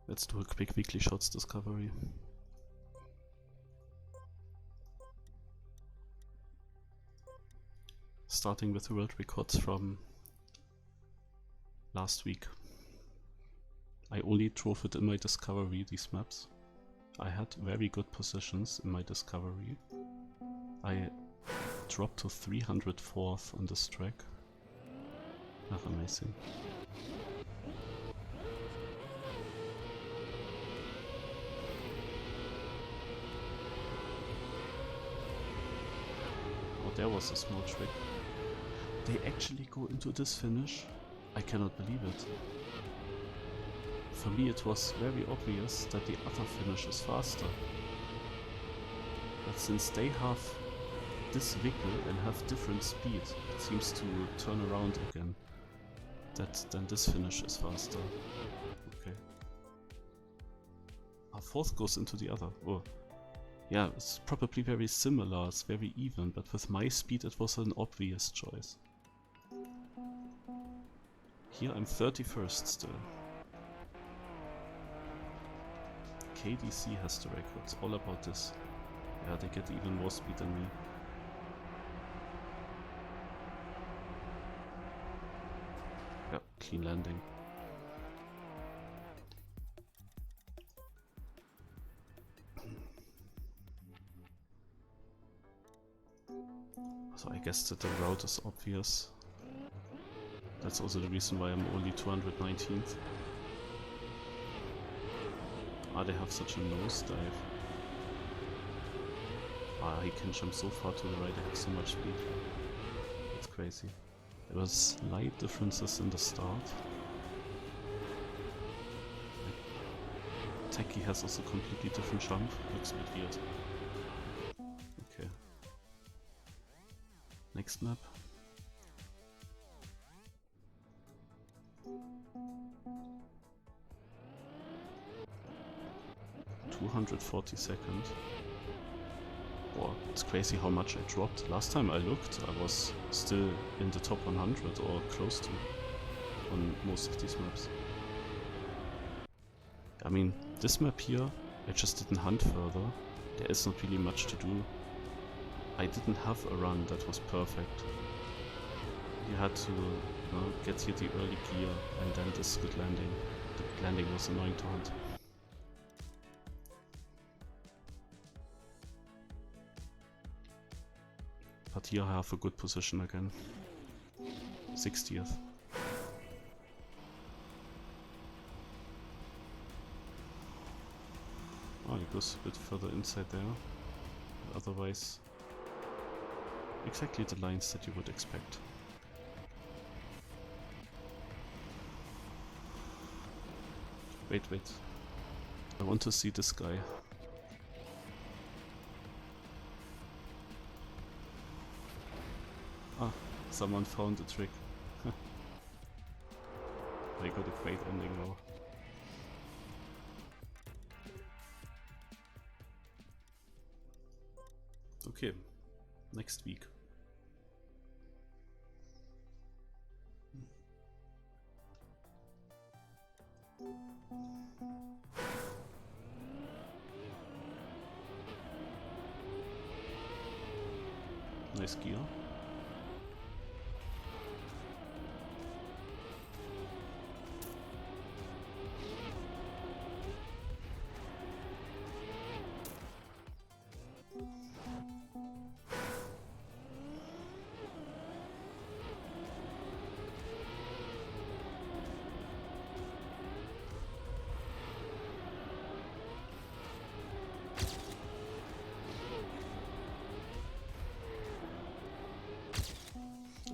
Let's do a quick weekly shots discovery. Starting with the world records from last week. I only drove it in my discovery, these maps. I had very good positions in my discovery. I dropped to 304th on this track. Ach, amazing. Oh, there was a small trick. They actually go into this finish? I cannot believe it. For me it was very obvious that the other finish is faster. But since they have this wiggle and have different speed, it seems to turn around again. Then this finish is faster. Okay. Our fourth goes into the other. Oh. Yeah, it's probably very similar, it's very even, but with my speed it was an obvious choice. Here I'm 31st still. KDC has the record, it's all about this. Yeah, they get even more speed than me. Yeah, clean landing. So I guess that the route is obvious. That's also the reason why I'm only 219th. Ah, they have such a nosedive. Ah, he can jump so far to the right, they have so much speed. It's crazy. There were slight differences in the start. Like, Techie has also a completely different jump. Looks a bit weird. Okay. Next map. .242. Wow, it's crazy how much I dropped. Last time I looked, I was still in the top 100 or close to on most of these maps. I mean, this map here, I just didn't hunt further. There is not really much to do. I didn't have a run that was perfect. You had to get here the early gear and then this good landing. The good landing was annoying to hunt. But here I have a good position again. 60th. Oh, it goes a bit further inside there. Otherwise, exactly the lines that you would expect. Wait. I want to see this guy. Ah, someone found a trick. They got a great ending now. Okay, next week. Nice gear.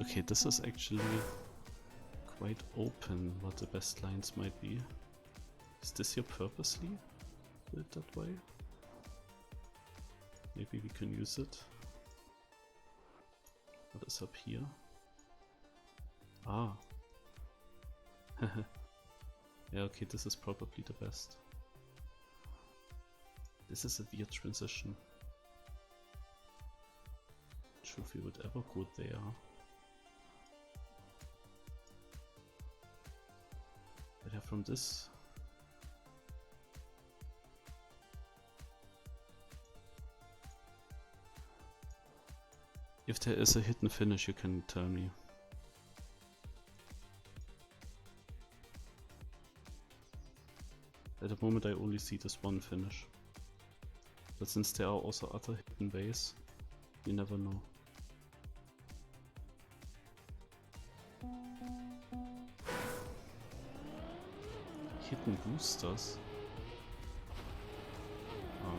Okay, this is actually quite open what the best lines might be. Is this here purposely built that way? Maybe we can use it. What is up here? Ah. Yeah, okay, this is probably the best. This is a weird transition. Not sure if we would ever go there. But yeah, from this If there is a hidden finish, you can tell me. At the moment I only see this one finish. But since there are also other hidden ways, you never know. Hidden boosters? Ah.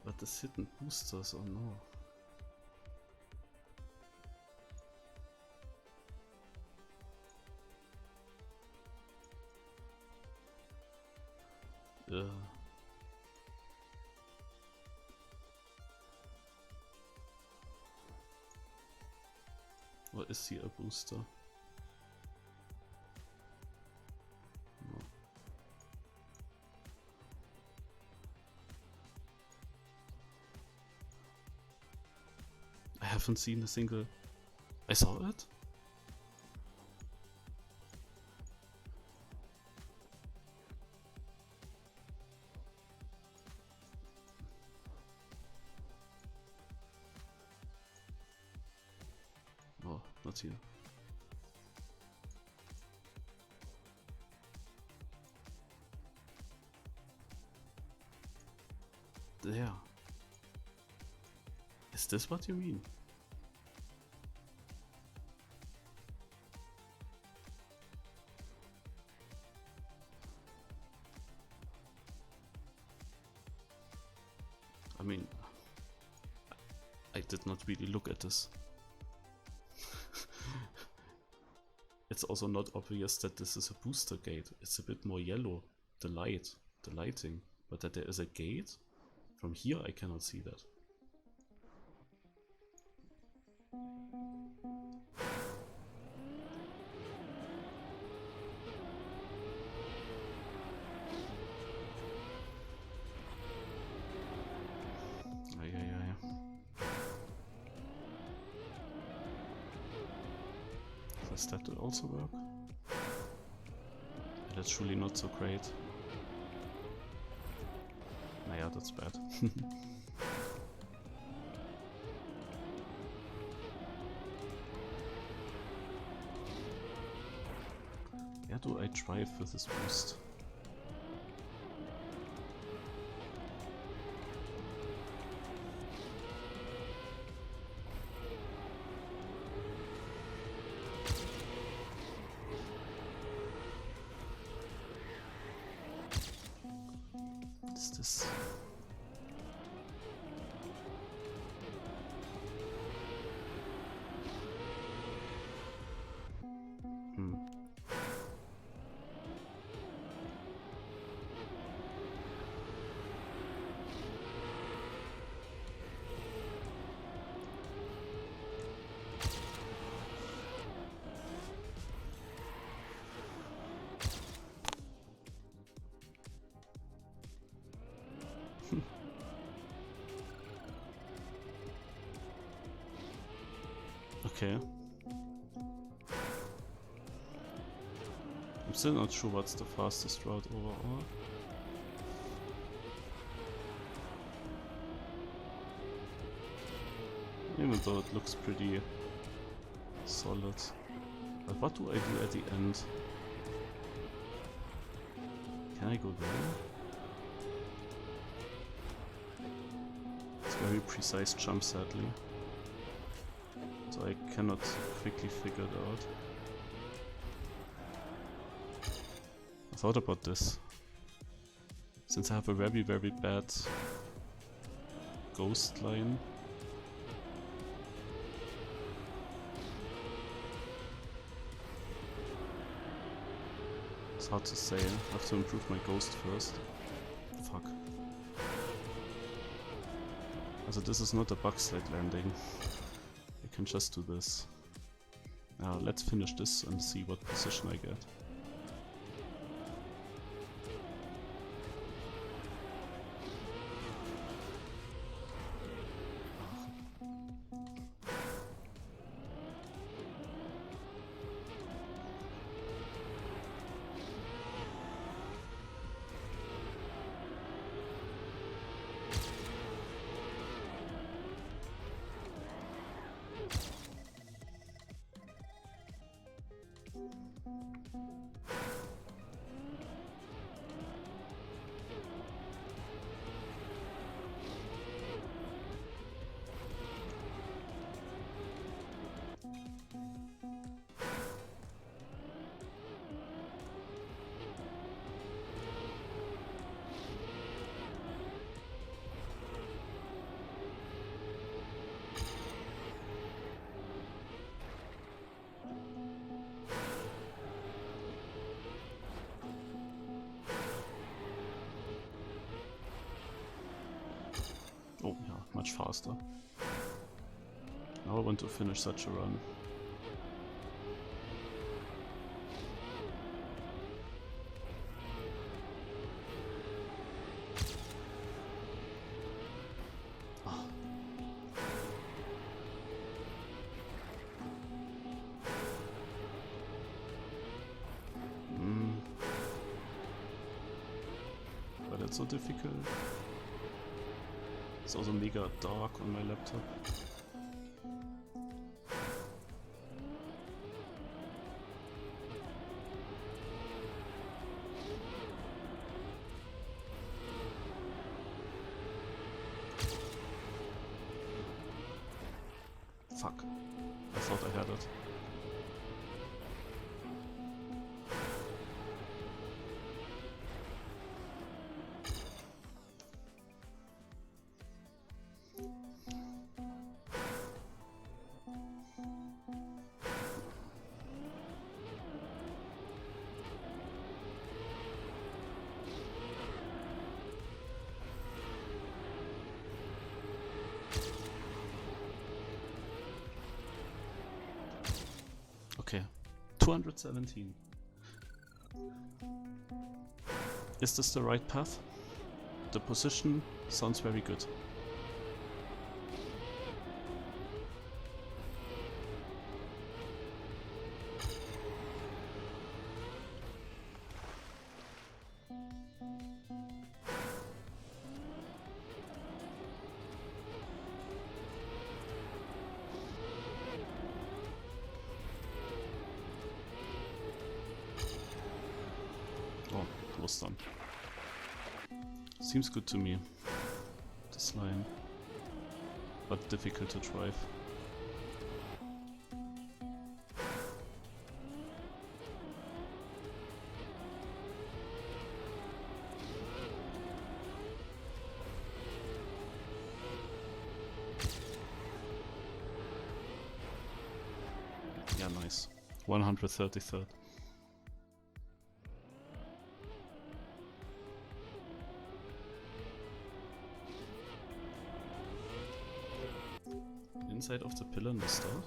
But the hidden boosters, oh no. Or is he a booster? No. I haven't seen a single... I saw it? Oh, not here. There. Is this what you mean? I mean, I did not really look at this. It's also not obvious that this is a booster gate. It's a bit more yellow, the lighting. But that there is a gate? From here I cannot see that. Does that also work? Yeah, that's surely not so great. Naja, that's bad. Where do I drive with this boost? Is this? Okay. I'm still not sure what's the fastest route overall. Even though it looks pretty solid. But what do I do at the end? Can I go there? It's a very precise jump, sadly. So I cannot quickly figure it out. I thought about this. Since I have a very, very bad ghost line. It's hard to say. I have to improve my ghost first. Fuck. Also this is not a bug-slide landing. I can just do this. Now let's finish this and see what position I get. Oh, yeah, much faster. Now I want to finish such a run. Ah. But that's so difficult. It's also mega dark on my laptop. Fuck. I thought I had it. Okay, 217. Is this the right path? The position sounds very good. Oh, close done. Seems good to me, this line, but difficult to drive. Yeah, nice. 133rd. Inside of the pillar in the start.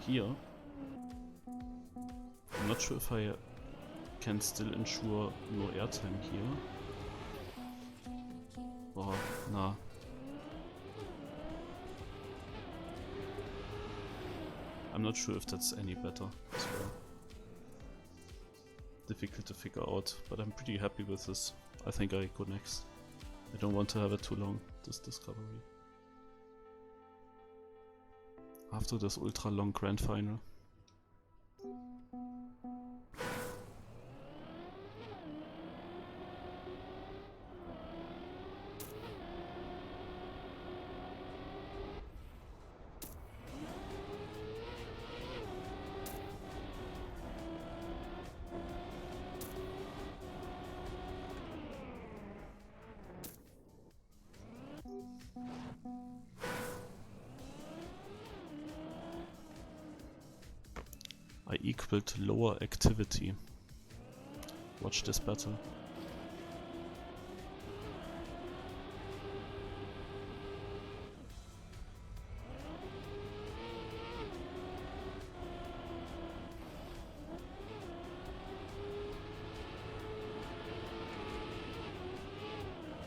Here, I'm not sure if I can still ensure no airtime here. Oh, nah. I'm not sure if that's any better as well. Difficult to figure out, but I'm pretty happy with this. I think I go next. I don't want to have it too long, this discovery. After this ultra long grand final. I equaled lower activity. Watch this battle.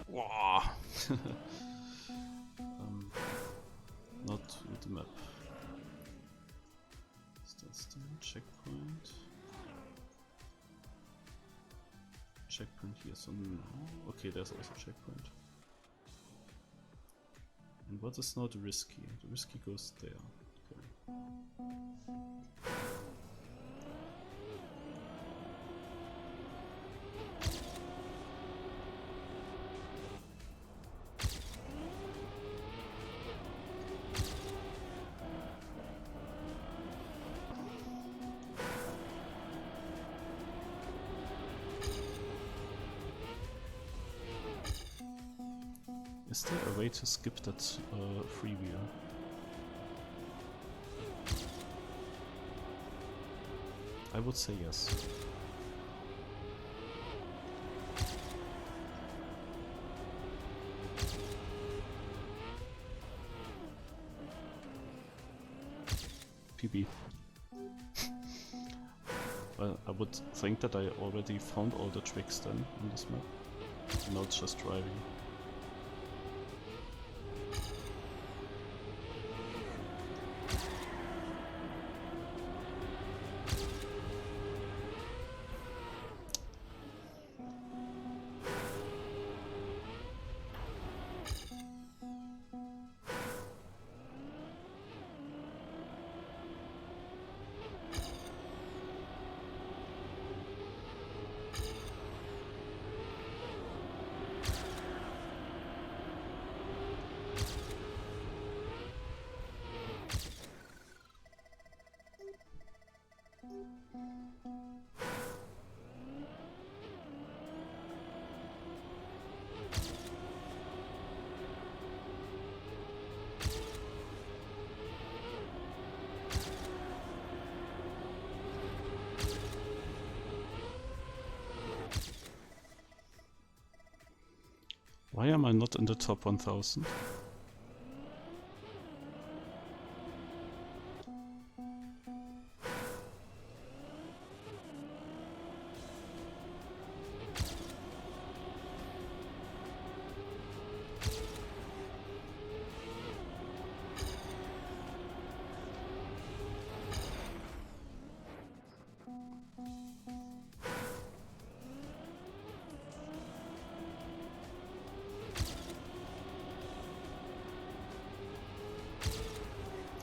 Wow. Not with the map. Is that still a checkpoint? Checkpoint here, so no. Okay, there's also a checkpoint. And what is now the risky? The risky goes there. Okay. Is there a way to skip that freewheel? I would say yes. PB. Well, I would think that I already found all the tricks then on this map. Now it's just driving. Why am I not in the top 1000?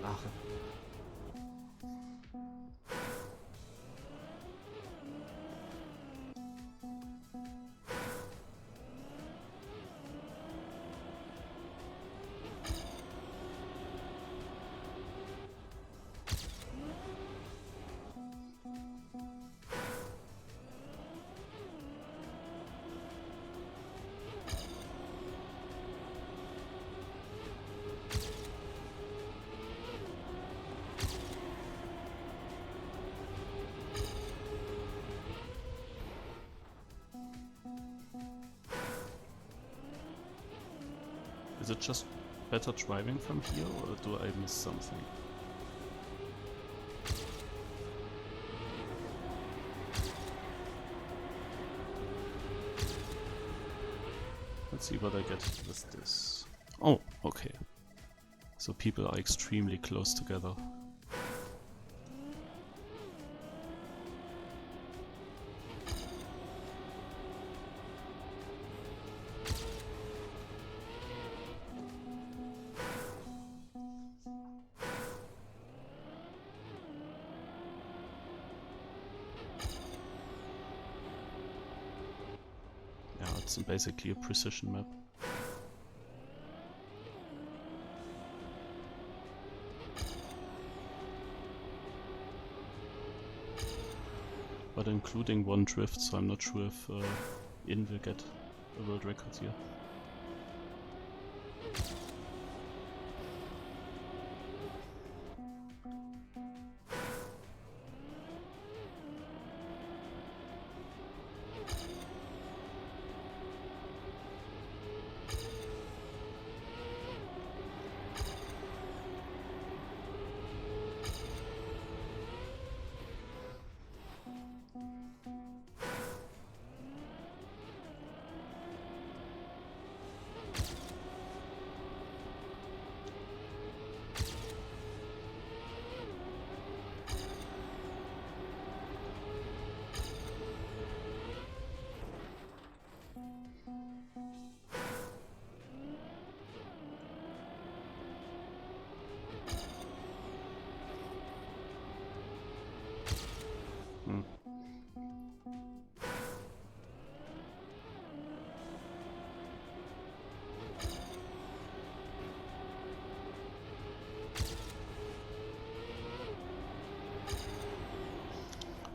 Ach. Is it just better driving from here, or do I miss something? Let's see what I get with this. Oh, okay. So people are extremely close together. It's basically a precision map. But including one drift, so I'm not sure if ENG will get a world record here.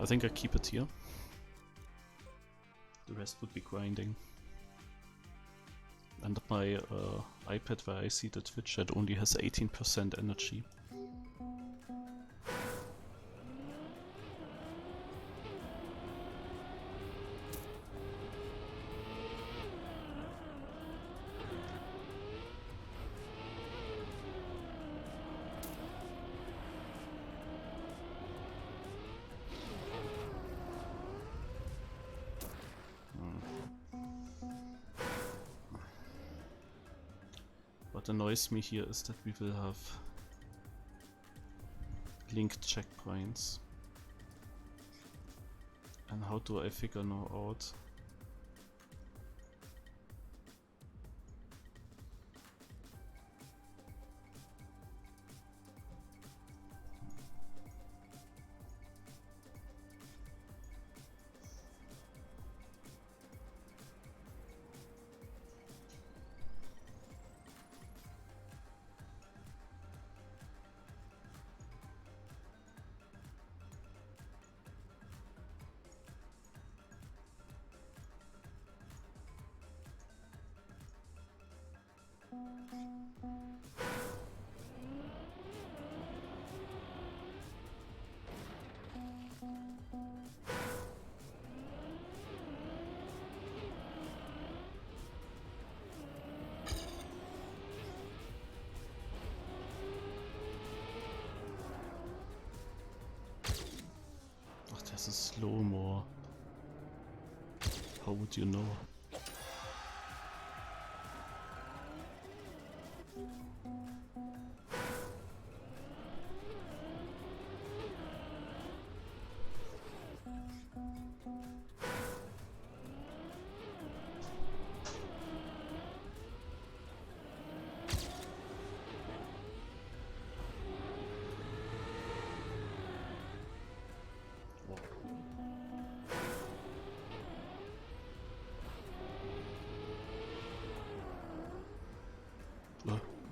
think I keep it here. The rest would be grinding. And my iPad where I see the Twitch chat only has 18% energy. What annoys me here is that we will have linked checkpoints. And how do I figure now out? Ach, das ist Slow-Mo. How would you know?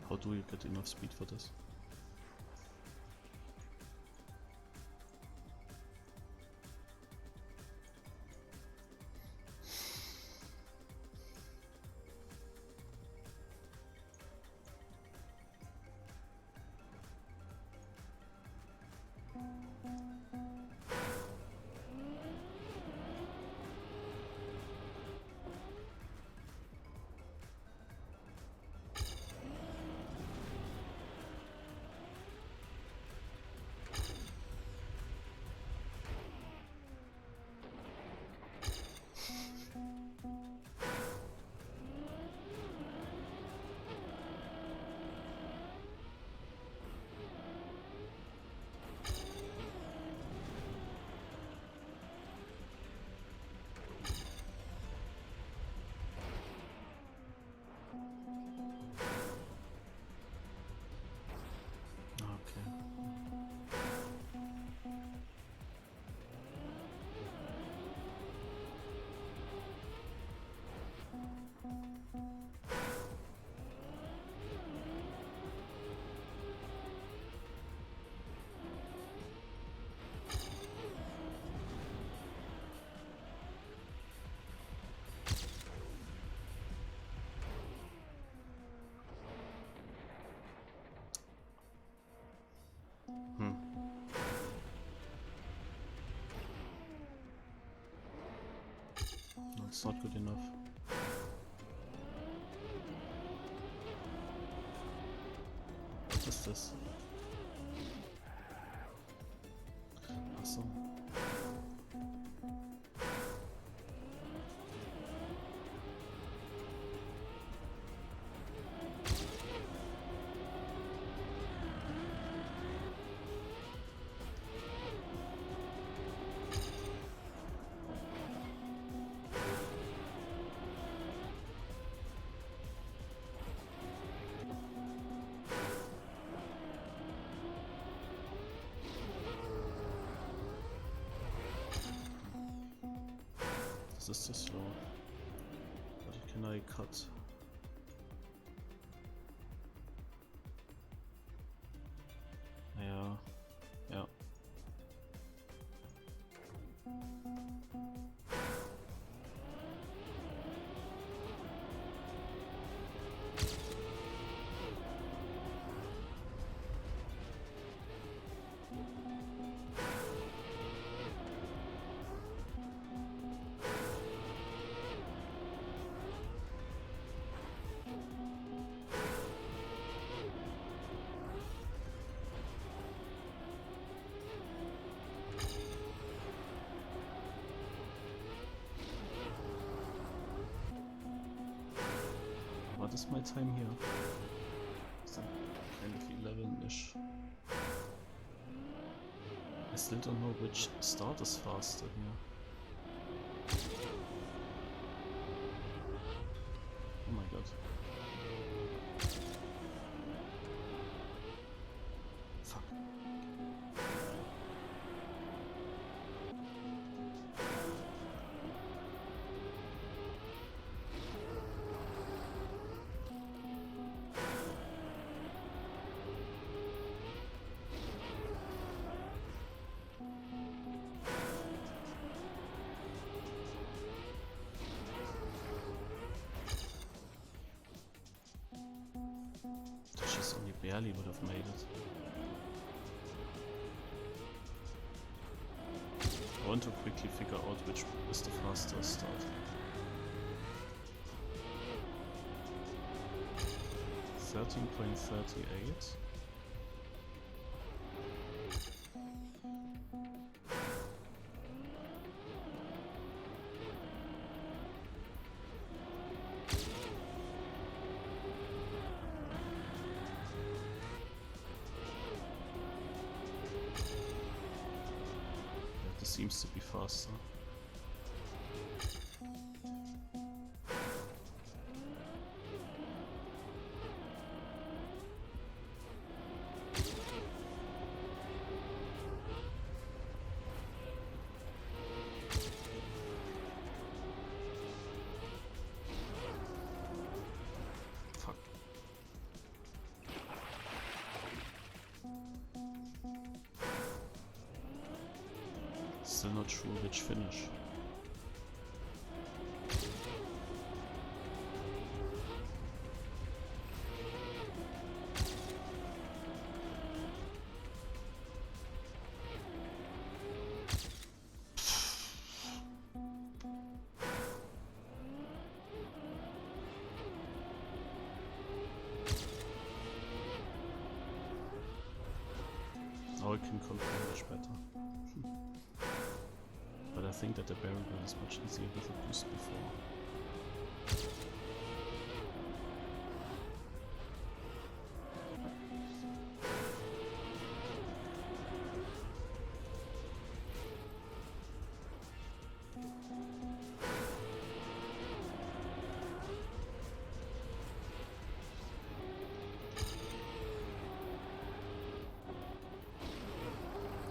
How do you get enough speed for this? It's not good enough. What is this? Awesome. This is too slow. What can I cut? Ja. Ja. is my time here? So kind of 11-ish. I still don't know which start is faster here. Oh my god. Fuck. Just only barely would have made it. I want to quickly figure out which is the faster start. $13.38. Seems to be faster. Fuck. Still not sure which finish. Now I can control much better. But I think that the barrel roll is much easier with a boost before.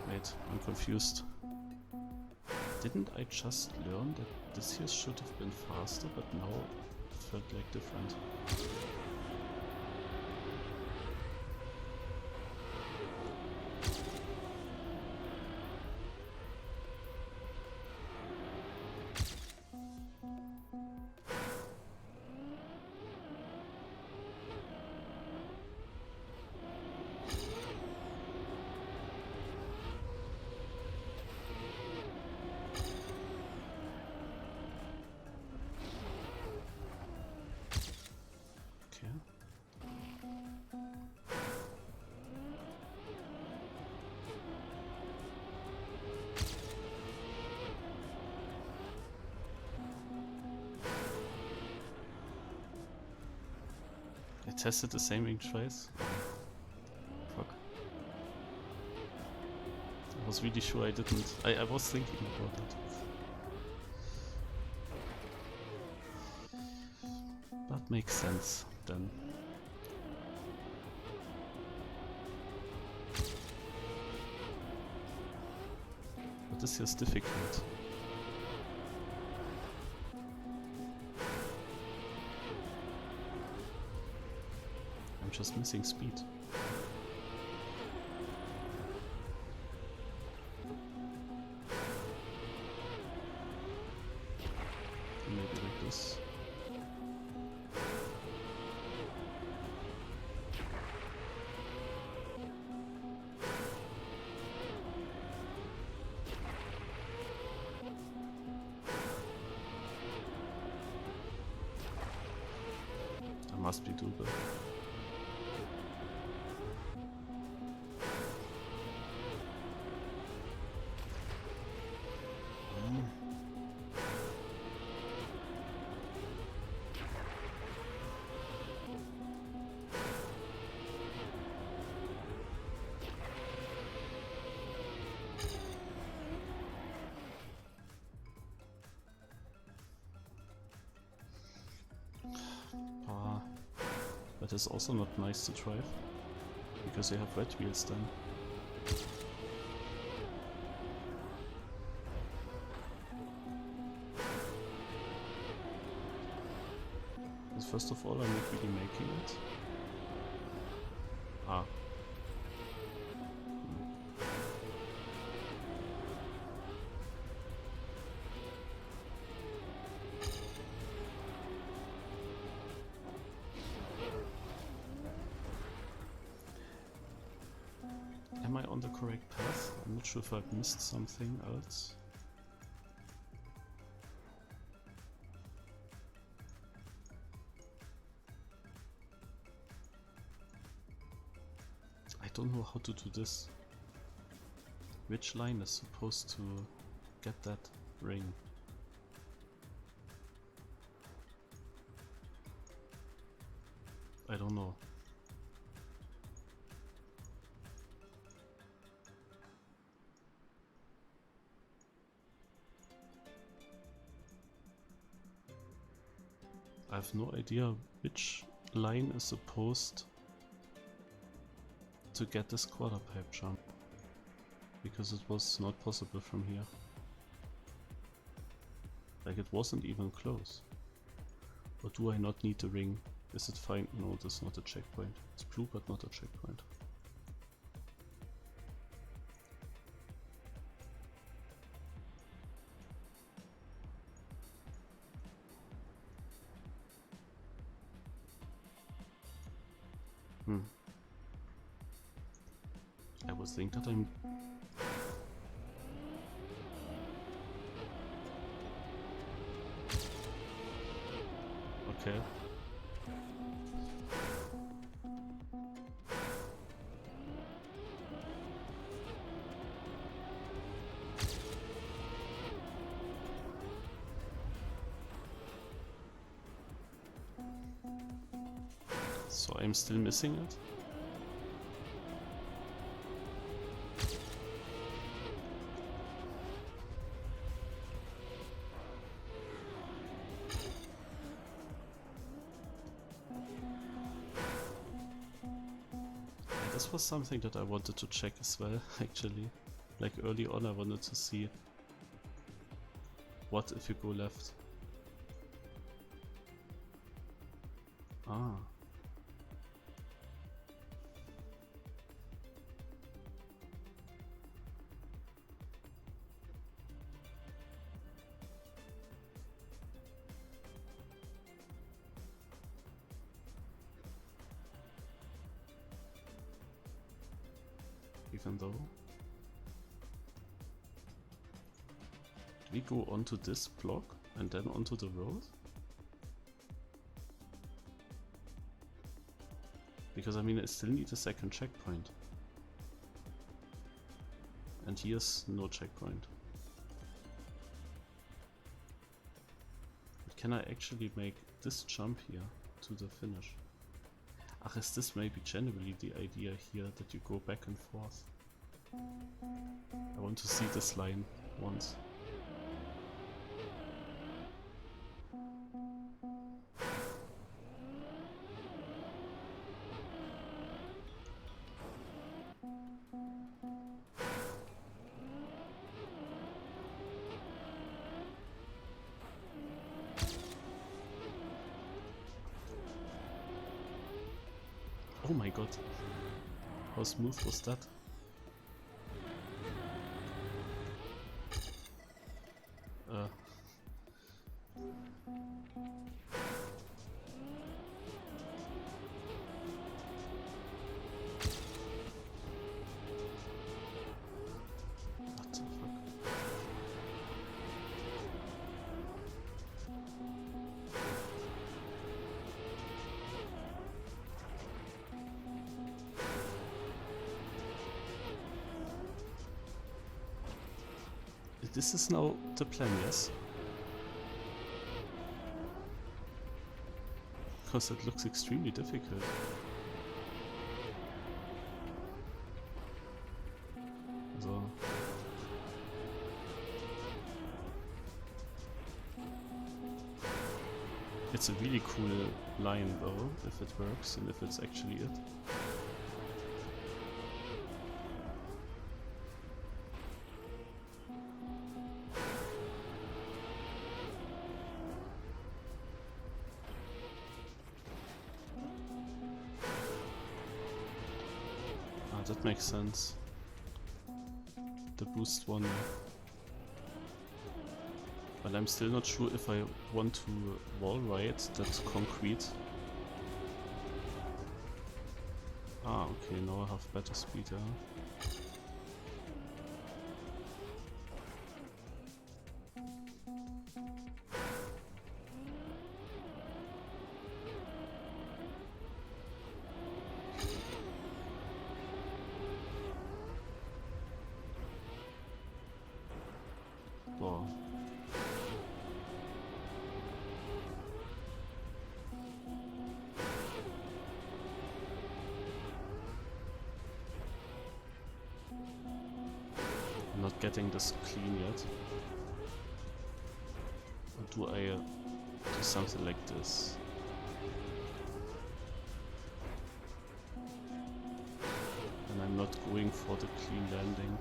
Wait, I'm confused. Didn't I just learn that this here should have been faster, but now it felt like different? I tested the same ink twice. Fuck. I was really sure I didn't. I was thinking about it. That makes sense then. But this here's difficult. I'm just missing speed. Maybe like this. That must be doable. But it's also not nice to drive, because you have wet wheels then. But first of all, I'm not really making it. Ah. Am I on the correct path? I'm not sure if I've missed something else. I don't know how to do this. Which line is supposed to get that ring? I don't know. I have no idea which line is supposed to get this quarter pipe jump, because it was not possible from here. Like, it wasn't even close. Or do I not need the ring? Is it fine? No, this is not a checkpoint. It's blue but not a checkpoint. I would think that I'm... Okay. So I'm still missing it? This was something that I wanted to check as well, actually. Like early on I wanted to see what if you go left. Ah. Even though... Do we go onto this block and then onto the road? Because I mean, I still need a second checkpoint. And here's no checkpoint. But can I actually make this jump here to the finish? Ach, is this maybe generally the idea here, that you go back and forth? I want to see this line once. Oh my god, how smooth was that? What the fuck? This is now the plan, yes? Because it looks extremely difficult. So. It's a really cool line though, if it works and if it's actually it. Ah, that makes sense. The boost one. But I'm still not sure if I want to wall ride that concrete. Ah, okay, now I have better speed, yeah. Wow. I'm not getting this clean yet. Or do I do something like this? And I'm not going for the clean landing.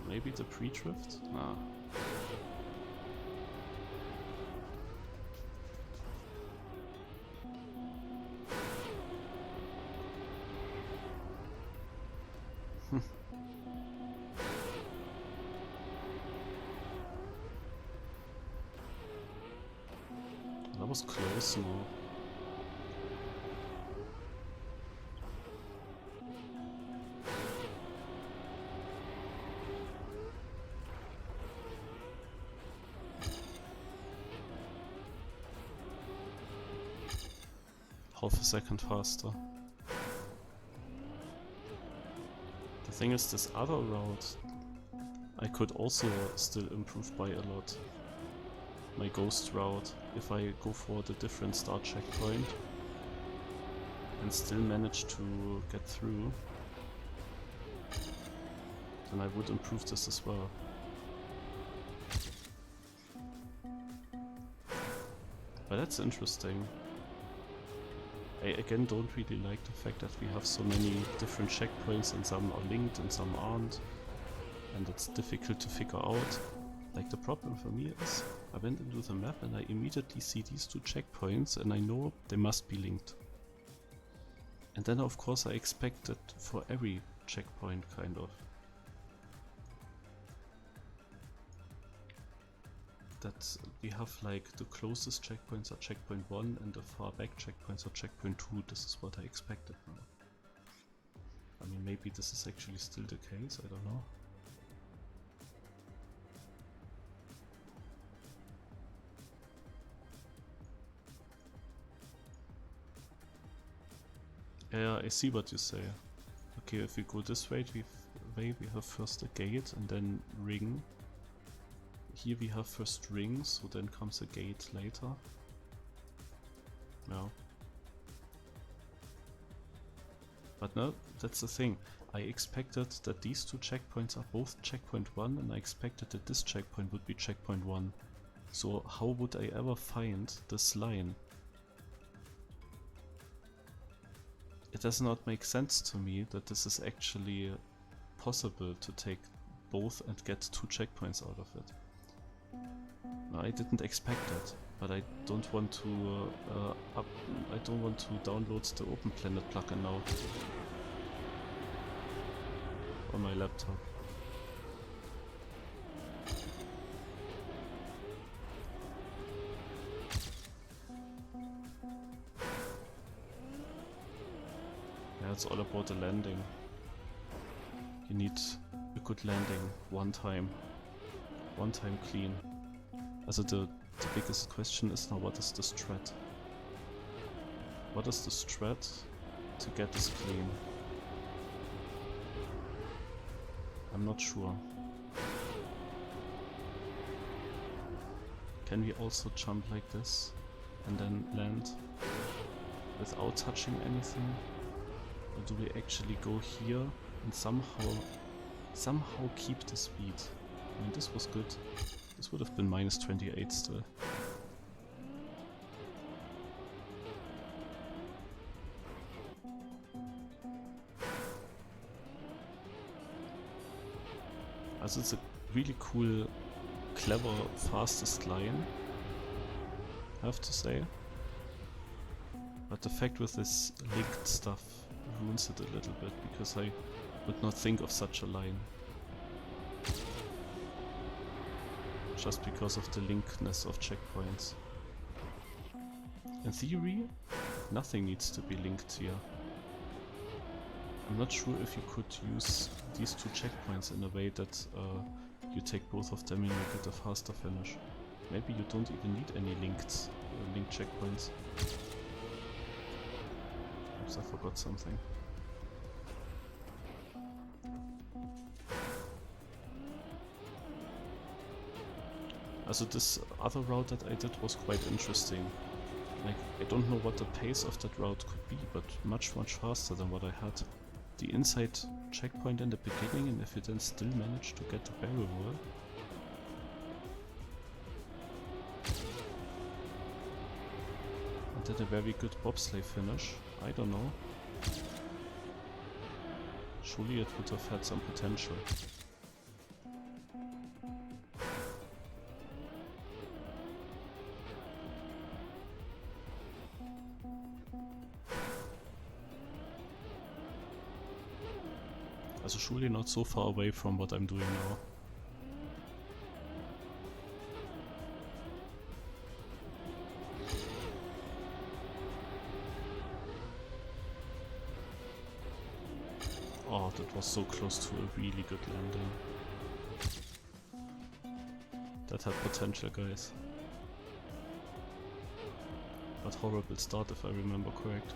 Maybe the pre-drift? Nah. That was close, no? Half a second faster. The thing is, this other route I could also still improve by a lot. My ghost route, if I go for the different start checkpoint and still manage to get through, then I would improve this as well. But that's interesting. I again don't really like the fact that we have so many different checkpoints and some are linked and some aren't, and it's difficult to figure out. Like, the problem for me is I went into the map and I immediately see these two checkpoints and I know they must be linked. And then of course I expect it for every checkpoint, kind of. That we have like the closest checkpoints are checkpoint 1 and the far back checkpoints are checkpoint 2. This is what I expected now. I mean, maybe this is actually still the case, I don't know. Yeah, I see what you say. Okay, if we go this way, we have first a gate and then ring. Here we have first ring, so then comes a gate later. No. But no, that's the thing. I expected that these two checkpoints are both checkpoint 1 and I expected that this checkpoint would be checkpoint 1. So how would I ever find this line? It does not make sense to me that this is actually possible to take both and get two checkpoints out of it. I didn't expect that, but I don't want to download the Open Planet plugin now on my laptop. Yeah, it's all about the landing. You need a good landing one time clean. Also the biggest question is now, what is the strat? What is the strat to get this clean? I'm not sure. Can we also jump like this and then land without touching anything? Or do we actually go here and somehow keep the speed? I mean, this was good. This would have been minus 28 still. Also it's a really cool, clever, fastest line, I have to say. But the fact with this linked stuff ruins it a little bit, because I would not think of such a line. Just because of the linkness of checkpoints. In theory, nothing needs to be linked here. I'm not sure if you could use these two checkpoints in a way that you take both of them and you get a faster finish. Maybe you don't even need any linked checkpoints. Oops, I forgot something. Also this other route that I did was quite interesting. Like, I don't know what the pace of that route could be, but much faster than what I had. The inside checkpoint in the beginning, and if you then still manage to get the barrel roll. And then a very good bobsleigh finish. I don't know. Surely it would have had some potential. Also surely not so far away from what I'm doing now. Oh, that was so close to a really good landing. That had potential, guys. But horrible start if I remember correct.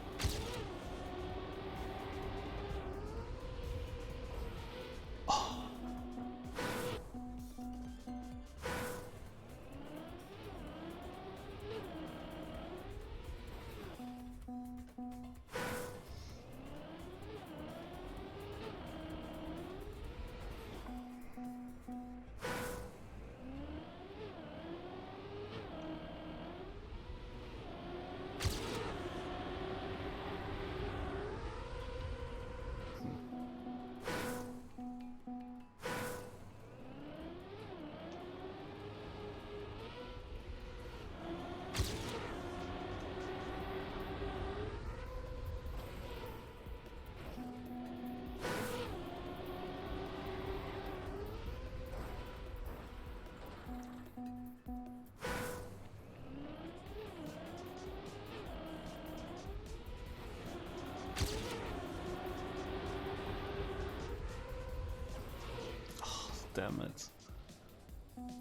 Damn it.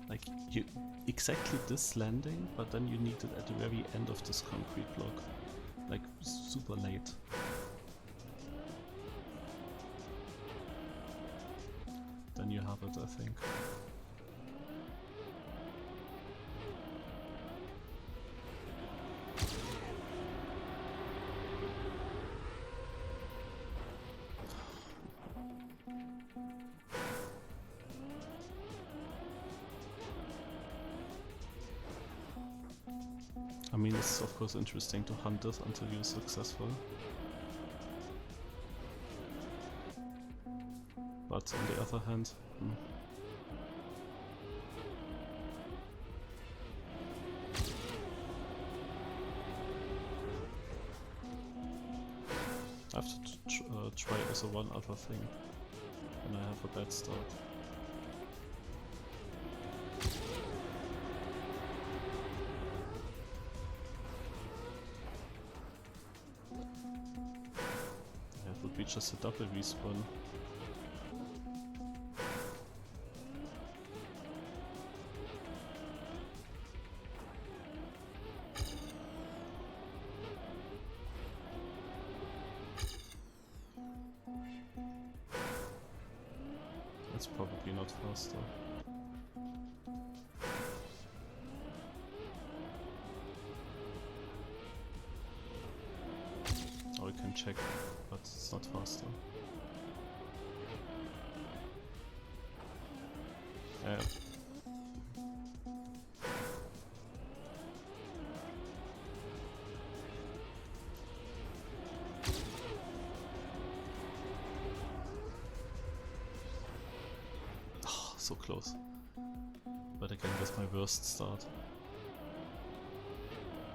Like, you exactly this landing, but then you need it at the very end of this concrete block. Like, super late. Then you have it, I think. I mean, it's of course interesting to hunt this until you're successful. But on the other hand, I have to try also one other thing when I have a bad start. Would be just a double respawn. That's probably not faster. Or you can check, but it's not faster. Oh, so close. But again, with my worst start.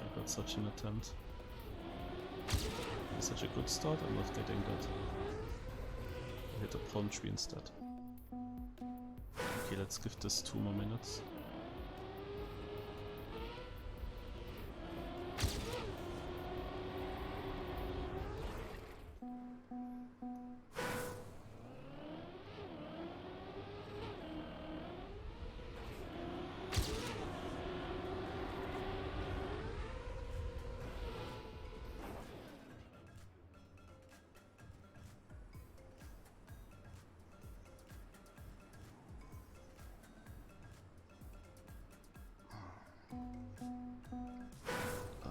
I got such an attempt. Such a good start, I'm not getting that. I hit a palm tree instead. Okay, let's give this 2 more minutes.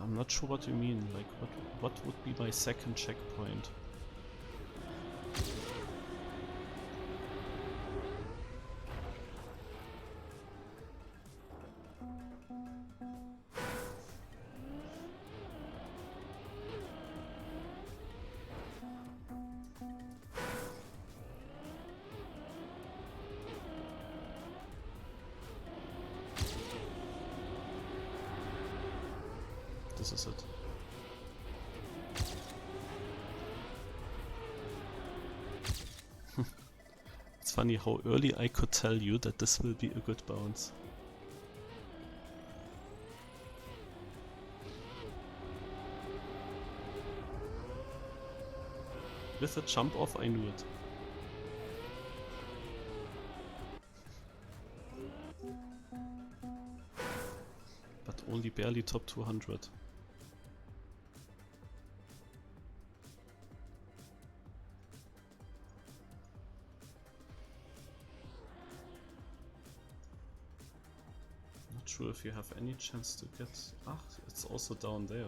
I'm not sure what you mean, like what would be my second checkpoint? This is it. It's funny how early I could tell you that this will be a good bounce. With a jump off, I knew it. But only barely top 200. Sure if you have any chance to get... Ah, it's also down there.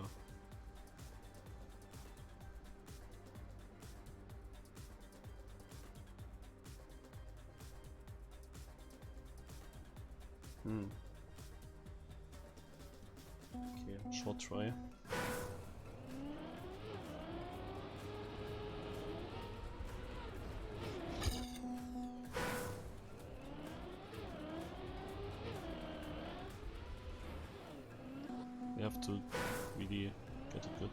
Okay, short try. You have to really get it good.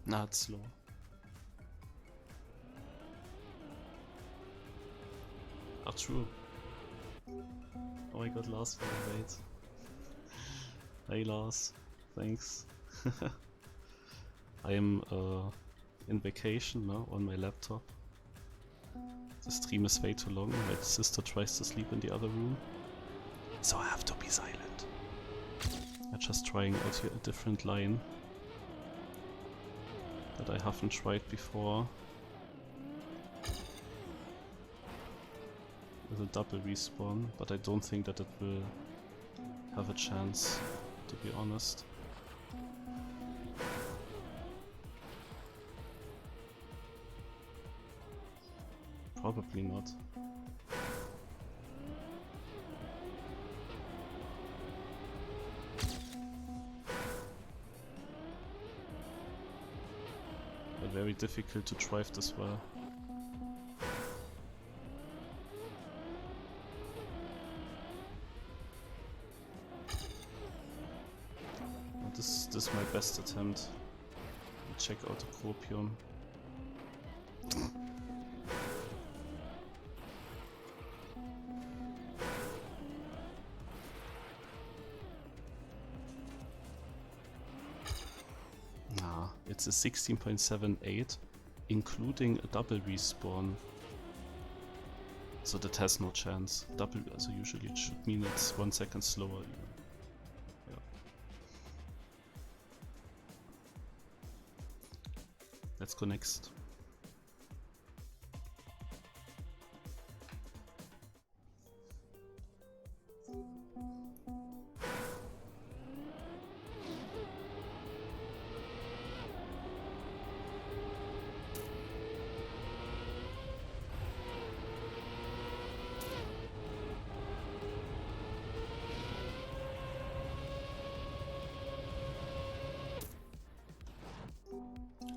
Nah, it's slow. Ah, true. Oh my god, Lars, wait. Hey Lars, thanks. I am in vacation now on my laptop. The stream is way too long. My sister tries to sleep in the other room, so I have to be silent. I'm just trying out here a different line that I haven't tried before. With a double respawn, but I don't think that it will have a chance, to be honest. Probably not. But very difficult to drive this well. This is my best attempt. Check out the copium. Nah, it's a 16.78, including a double respawn. So that has no chance. Double, so usually it should mean it's 1 second slower even. Yeah. Let's go next.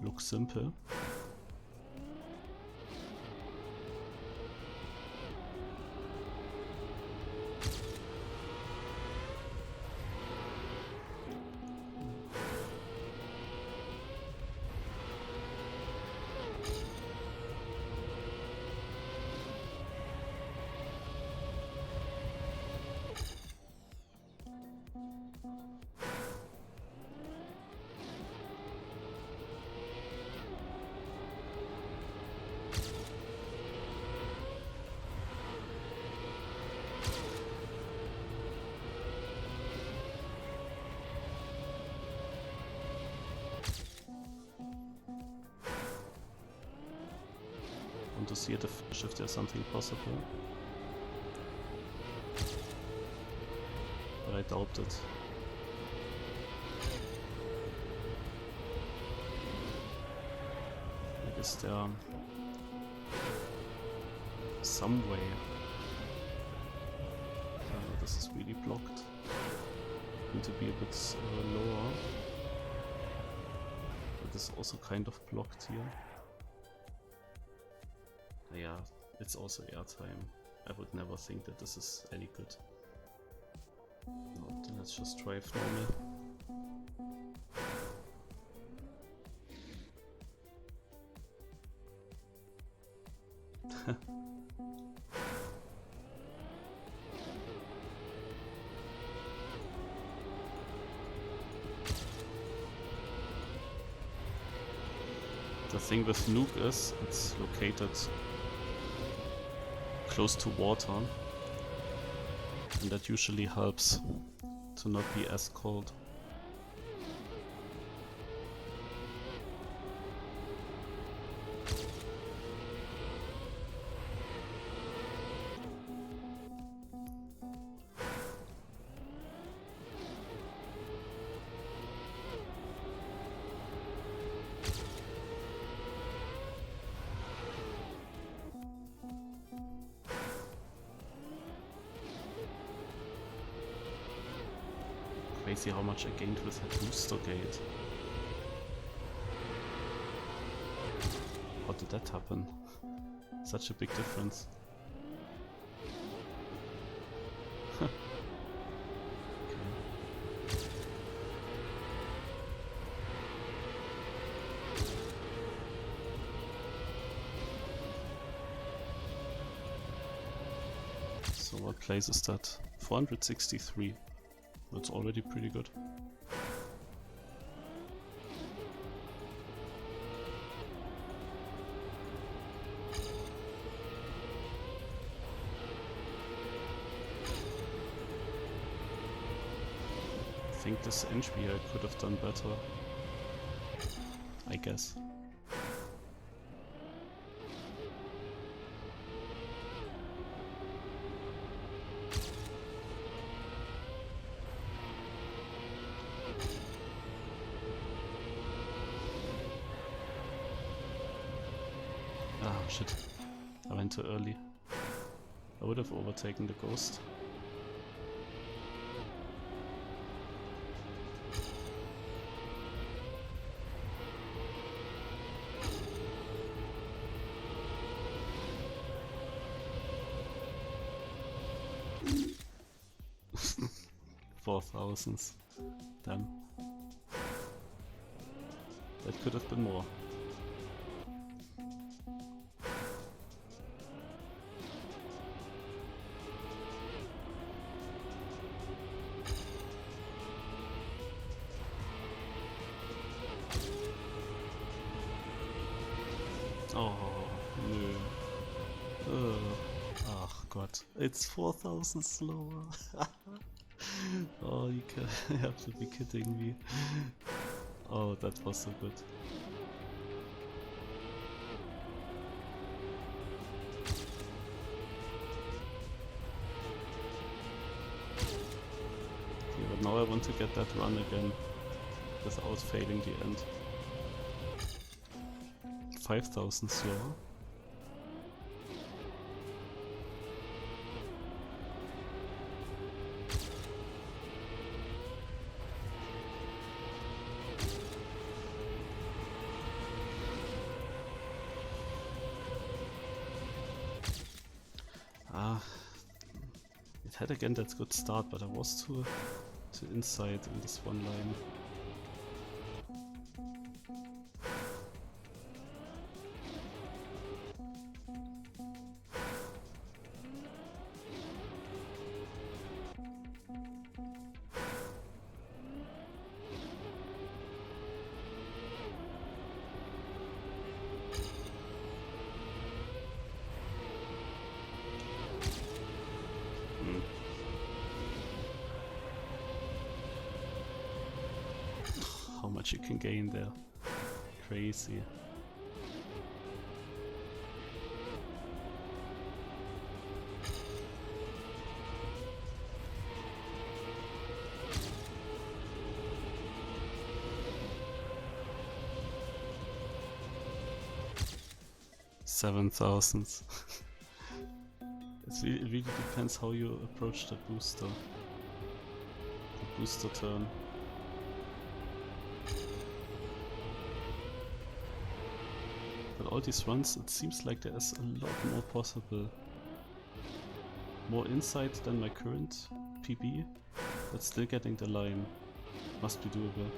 Looks simple. Want to see at the finish if there's something possible. But I doubt it. I guess there are some way. This is really blocked. Need to be a bit lower. But it's also kind of blocked here. Yeah, it's also airtime. I would never think that this is any good. No, then let's just drive normal. The thing with Nuke is it's located close to water, and that usually helps to not be as cold. Crazy how much I gained with that booster gate. How did that happen? Such a big difference. Okay. So what place is that? 463. That's already pretty good. I think this ENG I could have done better. I guess. Ah, shit. I went too early. I would have overtaken the ghost. $4,000. Damn. That could have been more. Oh, nö. Ah. god, it's 4,000 slower. Oh, you have to be kidding me. Oh, that was so good. Okay, but now I want to get that run again without failing the end. 5,000 slower. It had again that good start, but I was too inside in this one line. How much you can gain there. Crazy. $7,000. It really depends how you approach the booster. The booster turn. But all these runs, it seems like there is a lot more possible. More inside than my current PB, but still getting the line. Must be doable.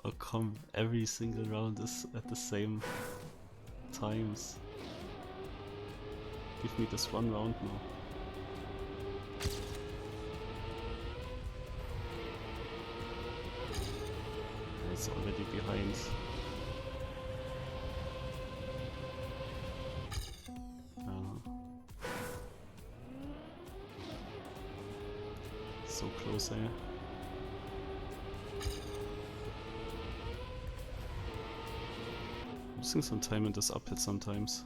Oh come, every single round is at the same times. Give me this one round now. It's already behind. So close, eh? Losing some time in this uphill sometimes.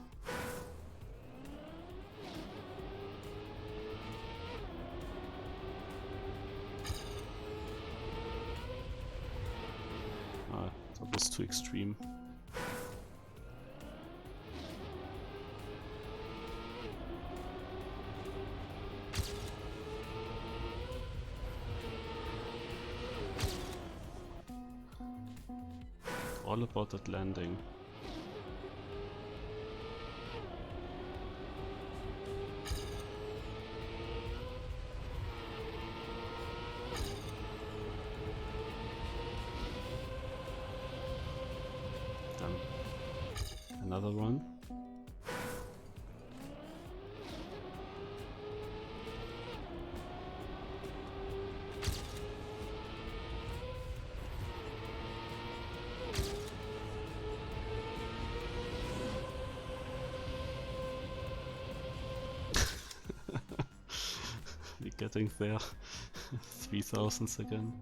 That was too extreme. All about that landing. Another one. We're getting there. 3000s again.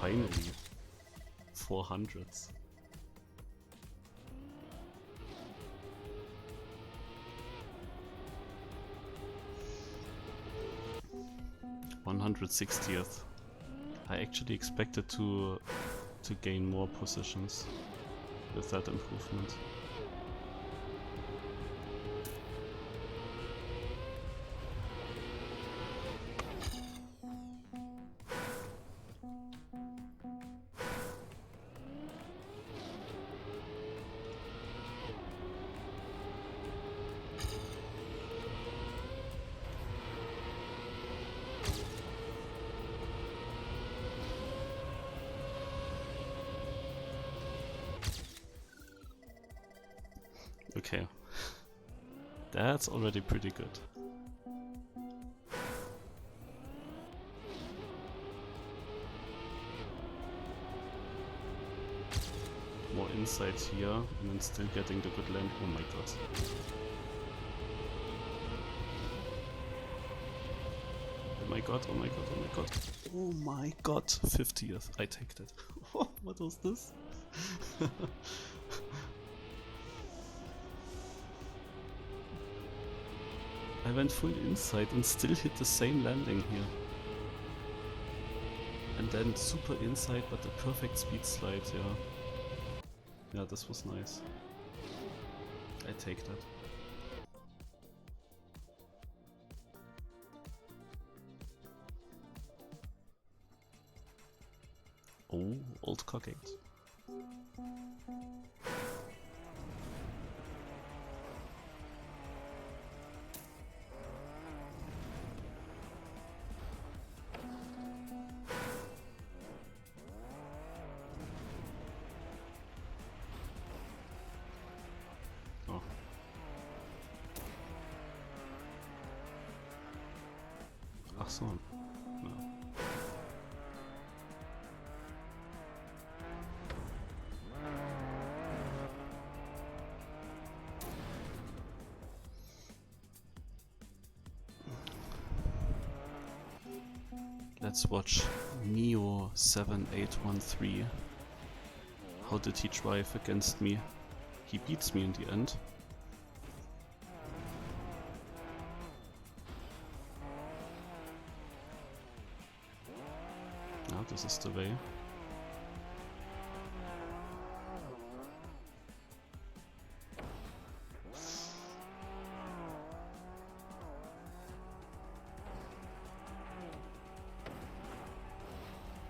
Finally, 400s. I actually expected to gain more positions. with that improvement. Okay, that's already pretty good. More insight here, and then still getting the good land. Oh my god. Oh my god, oh my god, oh my god. Oh my god, 50th, I take that. What was this? I went full insight and still hit the same landing here. And then super insight but a perfect speed slide, yeah. Yeah, this was nice. I take that. Oh, old cockade. Oh. Ach so. Ja. Let's watch Neo7813. How did he drive against me? He beats me in the end. Now this is the way.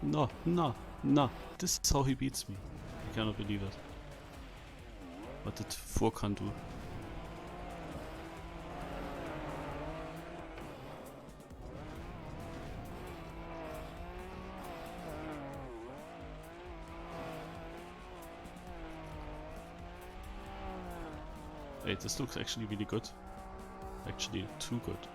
No, no, no. This is how he beats me. I cannot believe it. What did Furkan do? Wait, this looks actually really good. Actually, too good.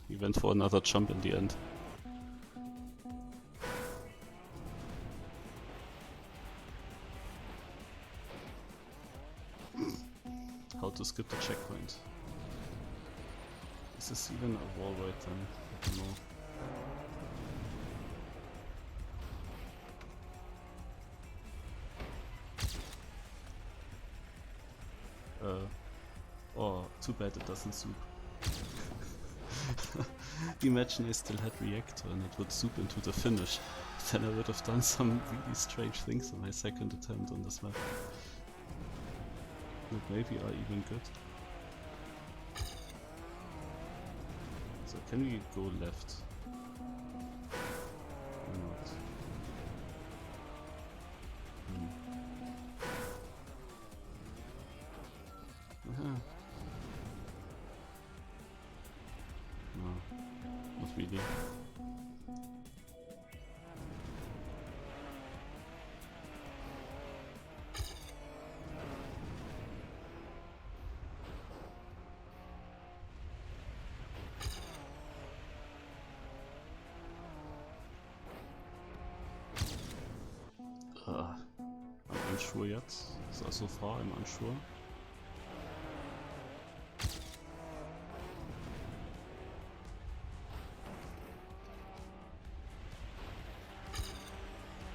He went for another jump in the end. How to skip the checkpoint. Is this even a wall right then? I don't know. Oh, too bad it doesn't soup. Imagine I still had reactor and it would soup into the finish. Then I would have done some really strange things on my second attempt on this map. That maybe are even good. So can we go left? Or not? Aha. No, not really. I'm unsure jetzt. So far, I'm unsure.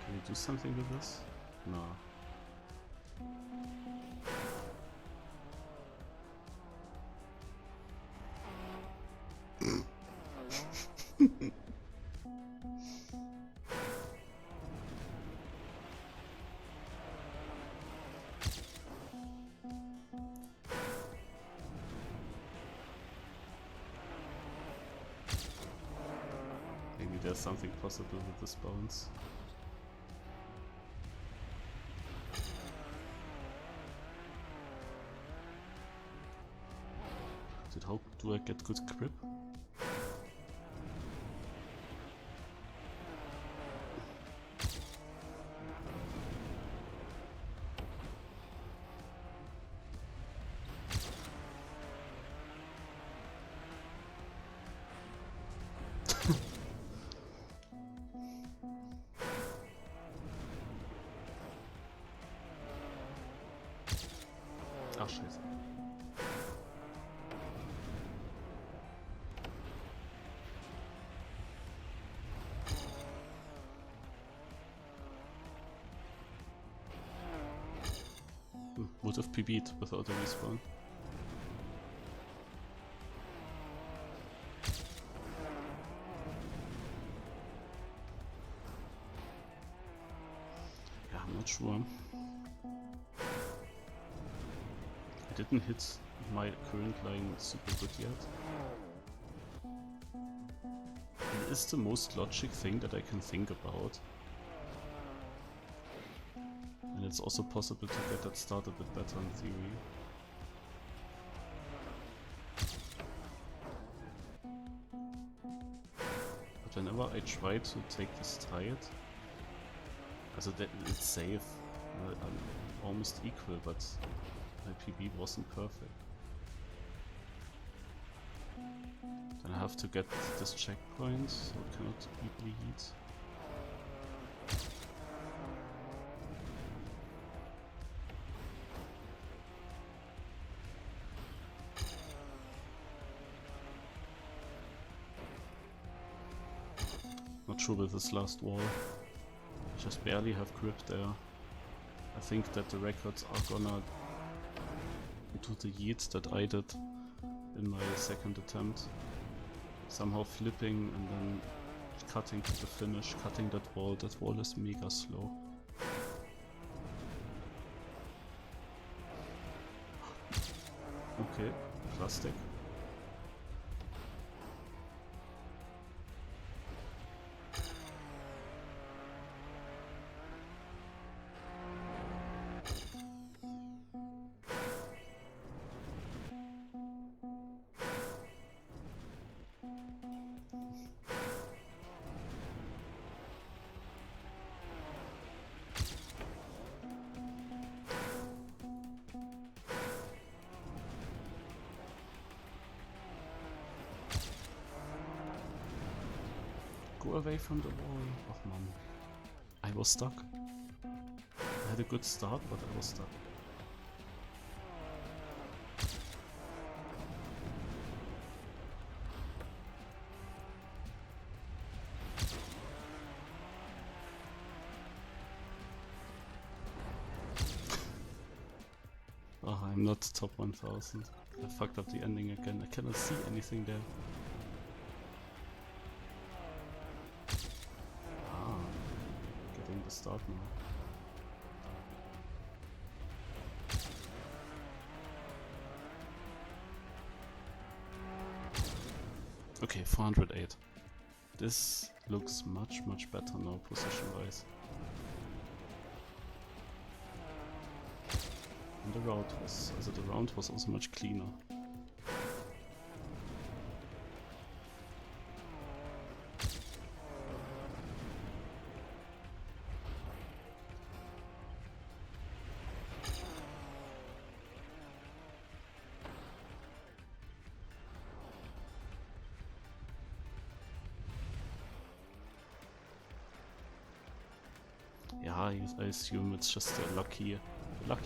Can we do something with this? No. there's something possible with this bounce. Dude, how do I get good grip? Ach, scheiße. Would have PB'd without a respawn. Yeah, I'm not sure. I didn't hit my current line super good yet. It is the most logic thing that I can think about. And it's also possible to get that start a bit better in theory. But whenever I try to take this tide, also that it's safe, I'm almost equal, but my PB wasn't perfect. Then I have to get this checkpoint, so it cannot bleed. Not sure with this last wall. Just barely have grip there. I think that the records are gonna do the yeets that I did in my second attempt. Somehow flipping and then cutting to the finish, cutting that wall. That wall is mega slow. Okay, plastic. Go away from the wall. Oh man. I was stuck. I had a good start, but I was stuck. Oh, I'm not top 1000. I fucked up the ending again. I cannot see anything there. Start now. Okay, 408. This looks much better now position wise. And the route was also much cleaner. Yeah, I assume it's just a lucky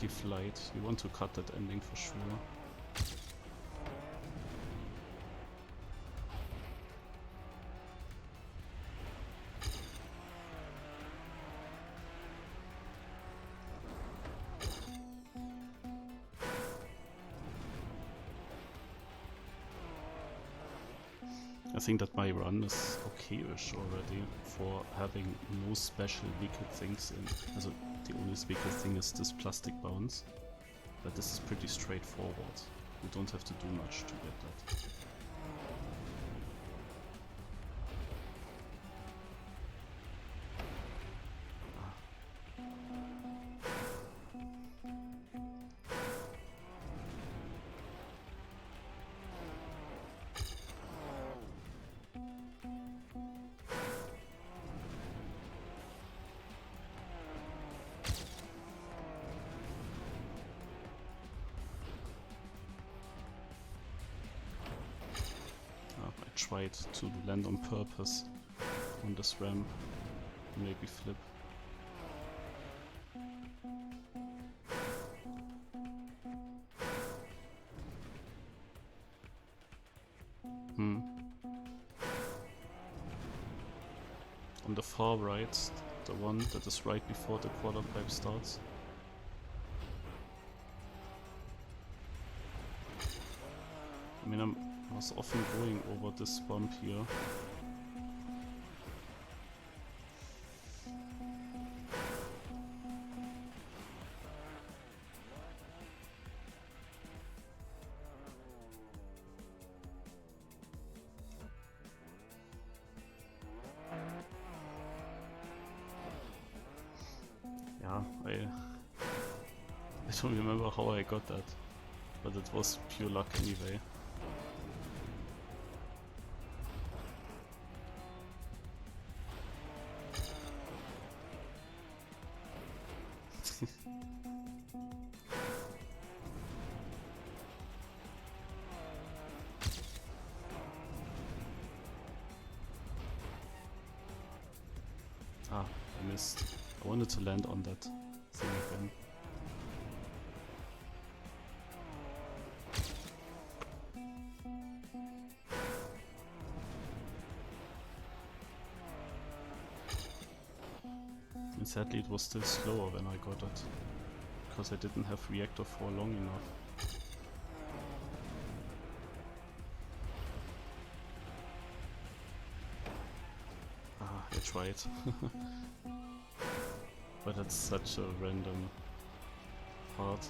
flight. You want to cut that ending for sure. I think that my run is okay-ish already for having no special wicked things in. Also, the only wicked thing is this plastic bounce, but this is pretty straightforward. You don't have to do much to get that. tried to land on purpose on this ramp. Maybe flip. On the far right, the one that is right before the quarter pipe starts. I mean, I was often going over this bump here. Yeah, I don't remember how I got that, but it was pure luck anyway. Ah, I missed. I wanted to land on that thing again. And sadly it was still slower when I got it, because I didn't have reactor for long enough. Ah, I tried. But it's such a random part.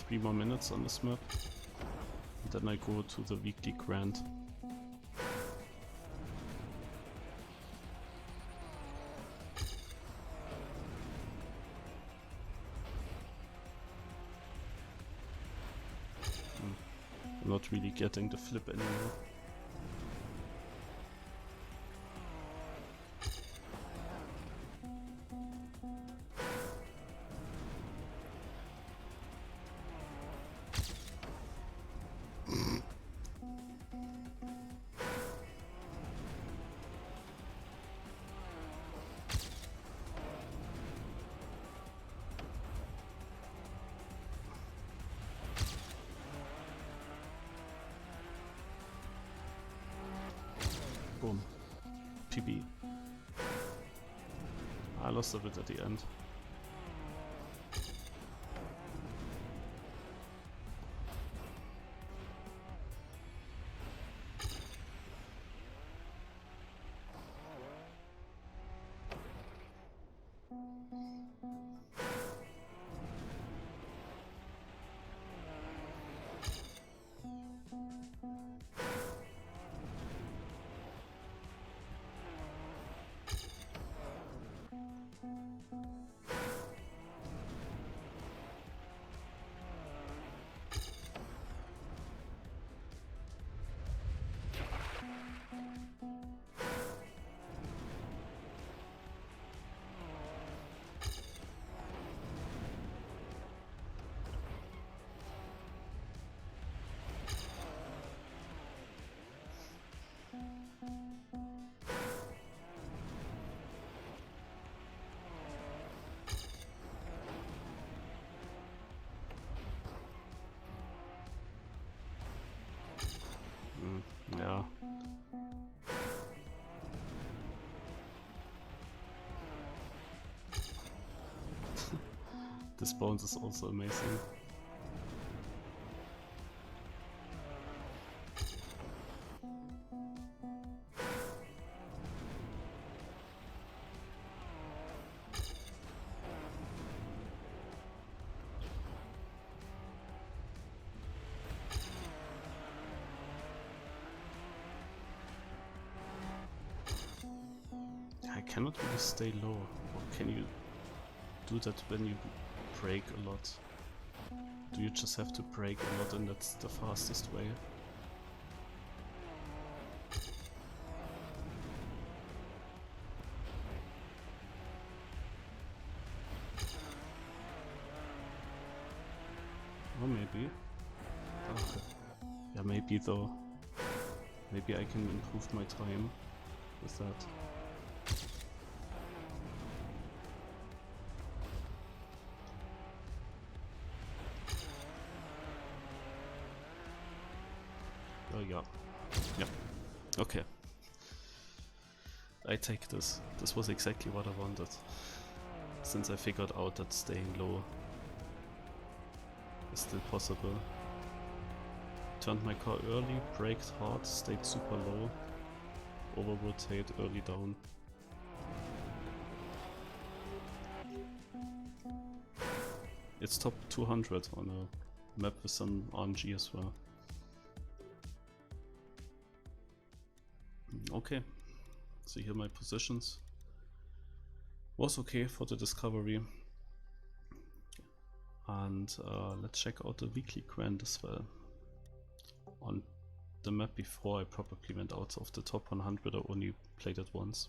Three more minutes on this map, and then I go to the weekly grand. I'm not really getting the flip anymore. Boom. PB. I lost a bit at the end. Yeah. This bounce is also amazing. cannot really stay low. Or can you do that when you brake a lot? Do you just have to brake a lot and that's the fastest way? Or maybe. Okay. Yeah, maybe though. Maybe I can improve my time with that. Oh yeah. Yeah. Okay. I take this. This was exactly what I wanted. Since I figured out that staying low is still possible. Turned my car early, braked hard, stayed super low, over rotate early down. It's top 200 on a map with some RNG as well. Okay, so here my positions. Was okay for the discovery. And let's check out the weekly grind as well. On the map before I probably went out of the top 100, I only played it once.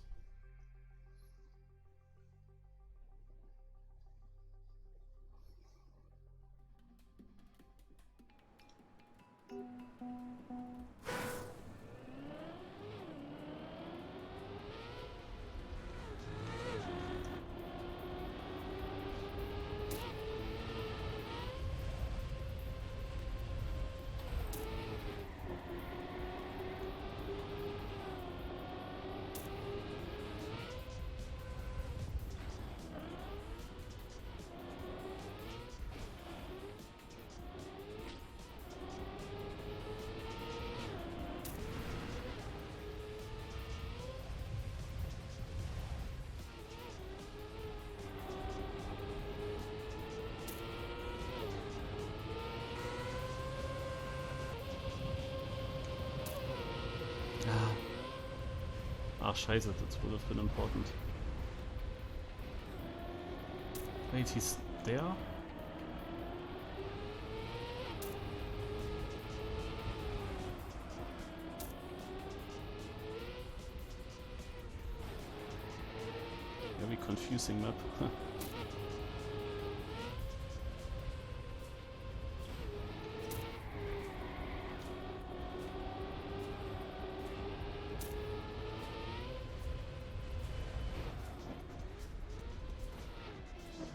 Ah, scheiße, that would have been important. Wait, he's there? Very confusing map.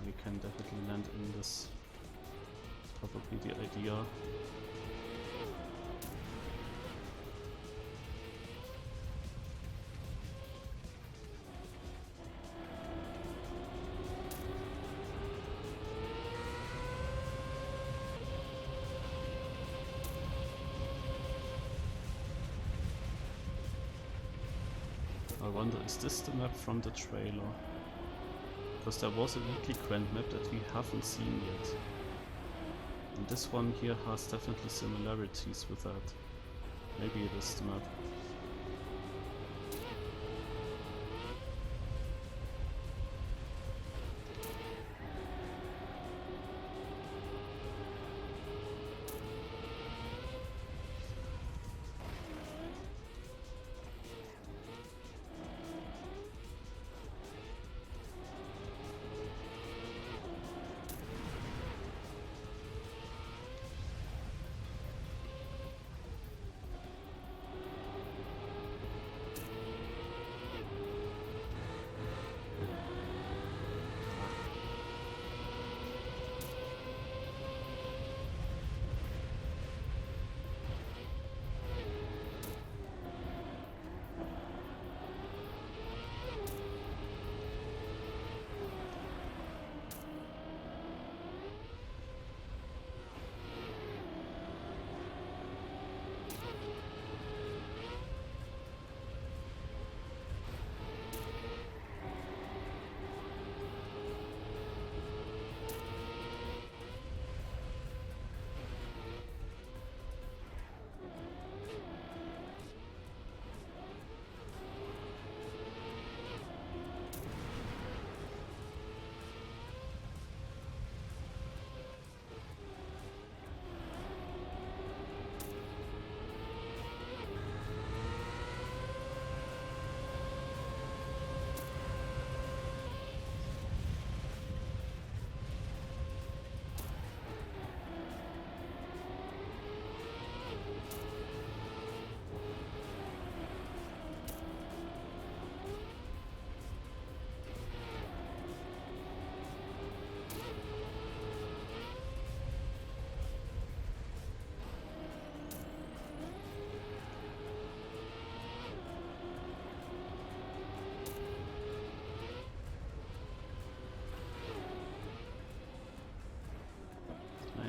We can definitely land in this. Probably the idea. I wonder, is this the map from the trailer? Because there was a weekly grand map that we haven't seen yet. And this one here has definitely similarities with that. Maybe it is the map.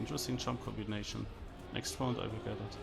interesting jump combination. Next round I will get it.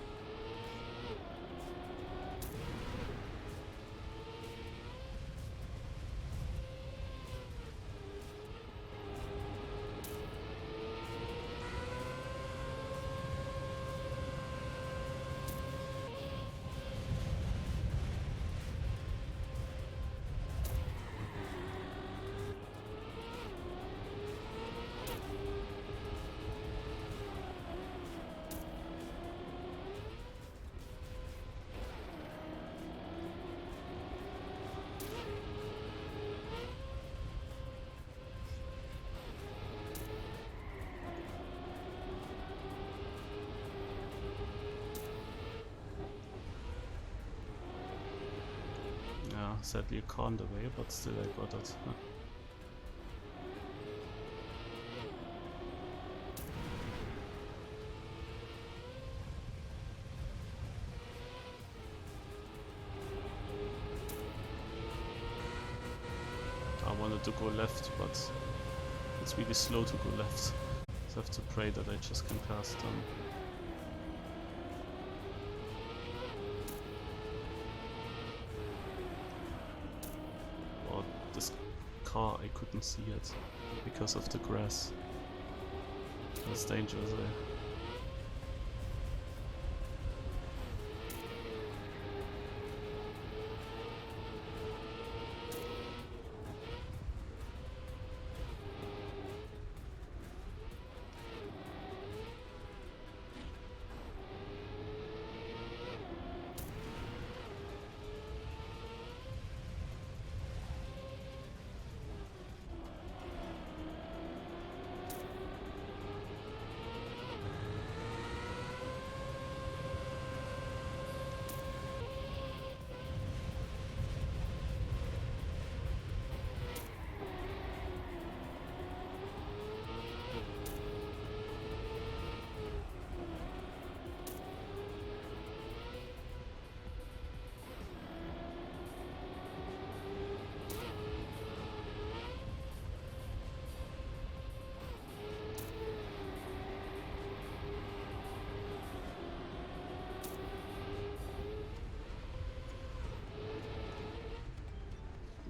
Sadly a car in the way, but still I got it. I wanted to go left, but it's really slow to go left. So I have to pray that I just can pass them. This car, I couldn't see it because of the grass. That's dangerous there.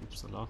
Upsala.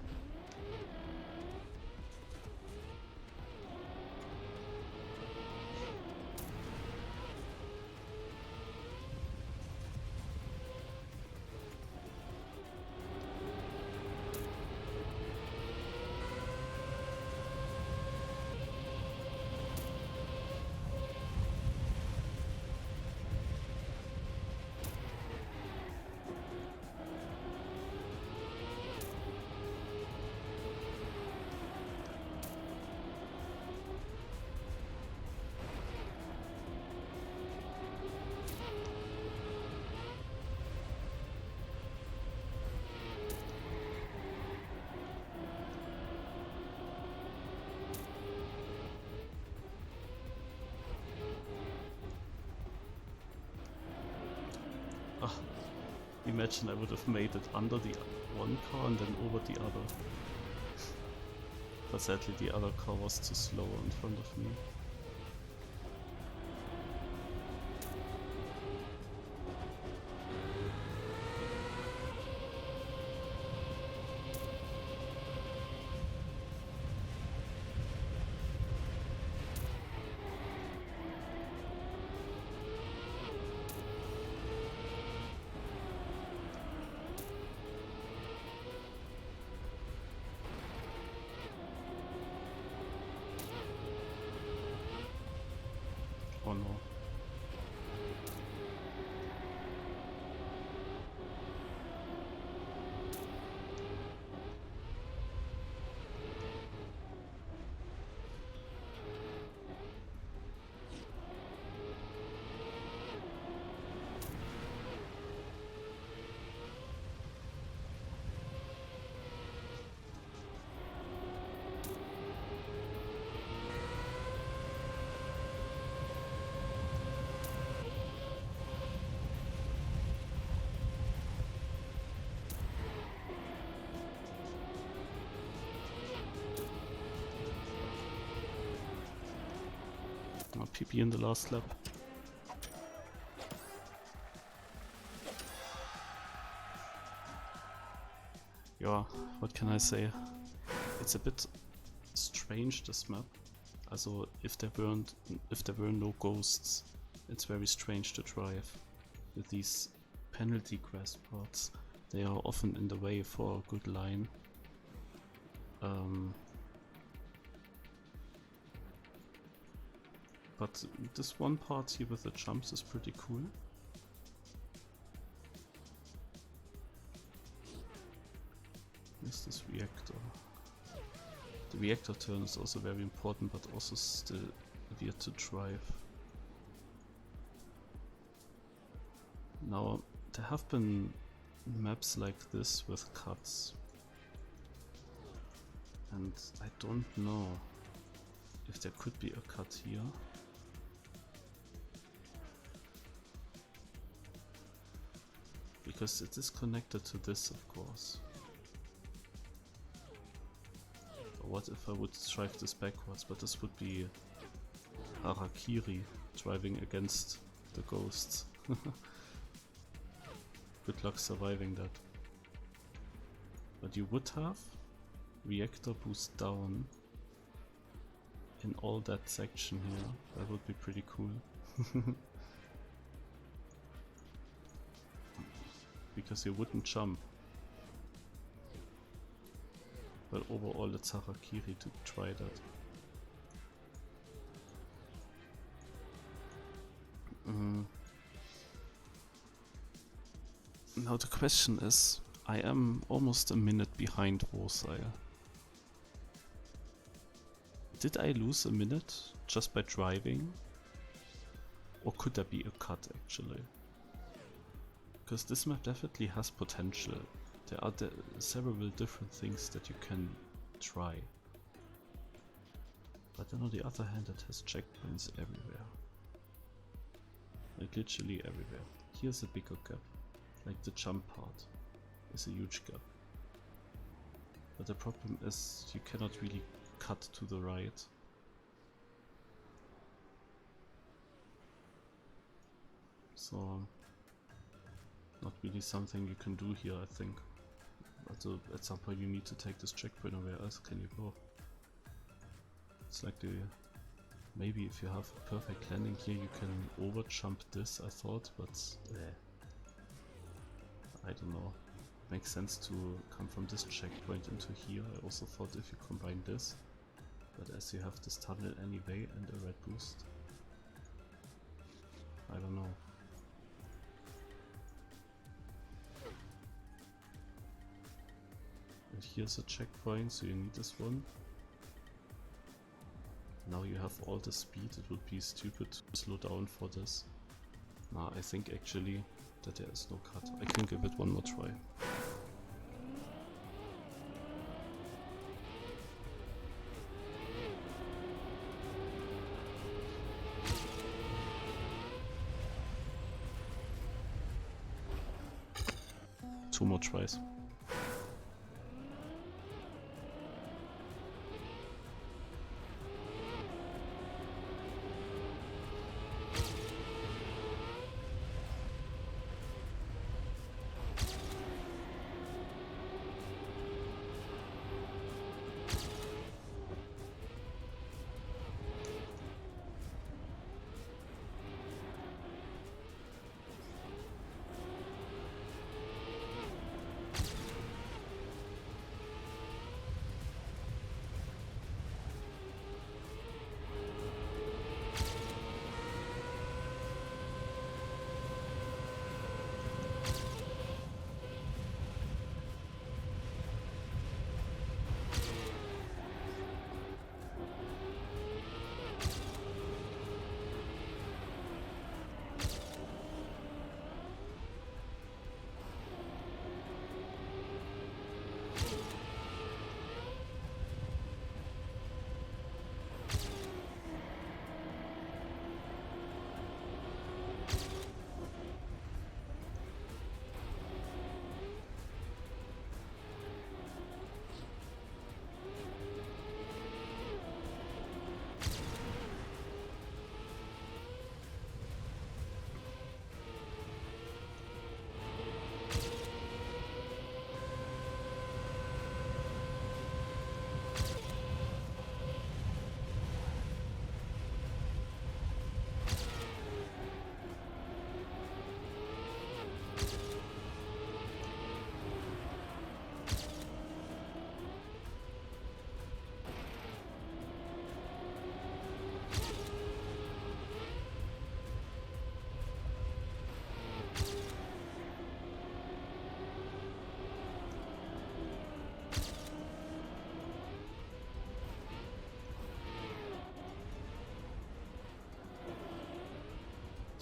Imagine I would have made it under the one car and then over the other. But sadly the other car was too slow in front of me. PP in the last lap. Yeah, what can I say? It's a bit strange, this map. Also, if there were no ghosts, it's very strange to drive with these penalty grass pots. They are often in the way for a good line. But this one part here with the jumps is pretty cool. Where's this reactor? The reactor turn is also very important, but also still weird to drive. Now, there have been maps like this with cuts. And I don't know if there could be a cut here. Because it is connected to this, of course. Or what if I would drive this backwards? But this would be Harakiri, driving against the ghosts. Good luck surviving that. But you would have reactor boost down in all that section here. That would be pretty cool. Because you wouldn't jump. But overall it's Harakiri to try that. Now the question is, I am almost a minute behind Warsail. Did I lose a minute just by driving? Or could there be a cut actually? Because this map definitely has potential. There are several different things that you can try. But then on the other hand it has checkpoints everywhere. Like literally everywhere. Here's a bigger gap. Like the jump part is a huge gap. But the problem is you cannot really cut to the right. So not really something you can do here, I think. Also at some point you need to take this checkpoint, or where else can you go? It's like maybe if you have a perfect landing here you can over jump this, I thought, but I don't know. Makes sense to come from this checkpoint into here. I also thought if you combine this, but as you have this tunnel anyway and a red boost, I don't know. And here's a checkpoint, so you need this one. Now you have all the speed, it would be stupid to slow down for this. Nah, I think actually that there is no cut. I can give it one more try. Two more tries.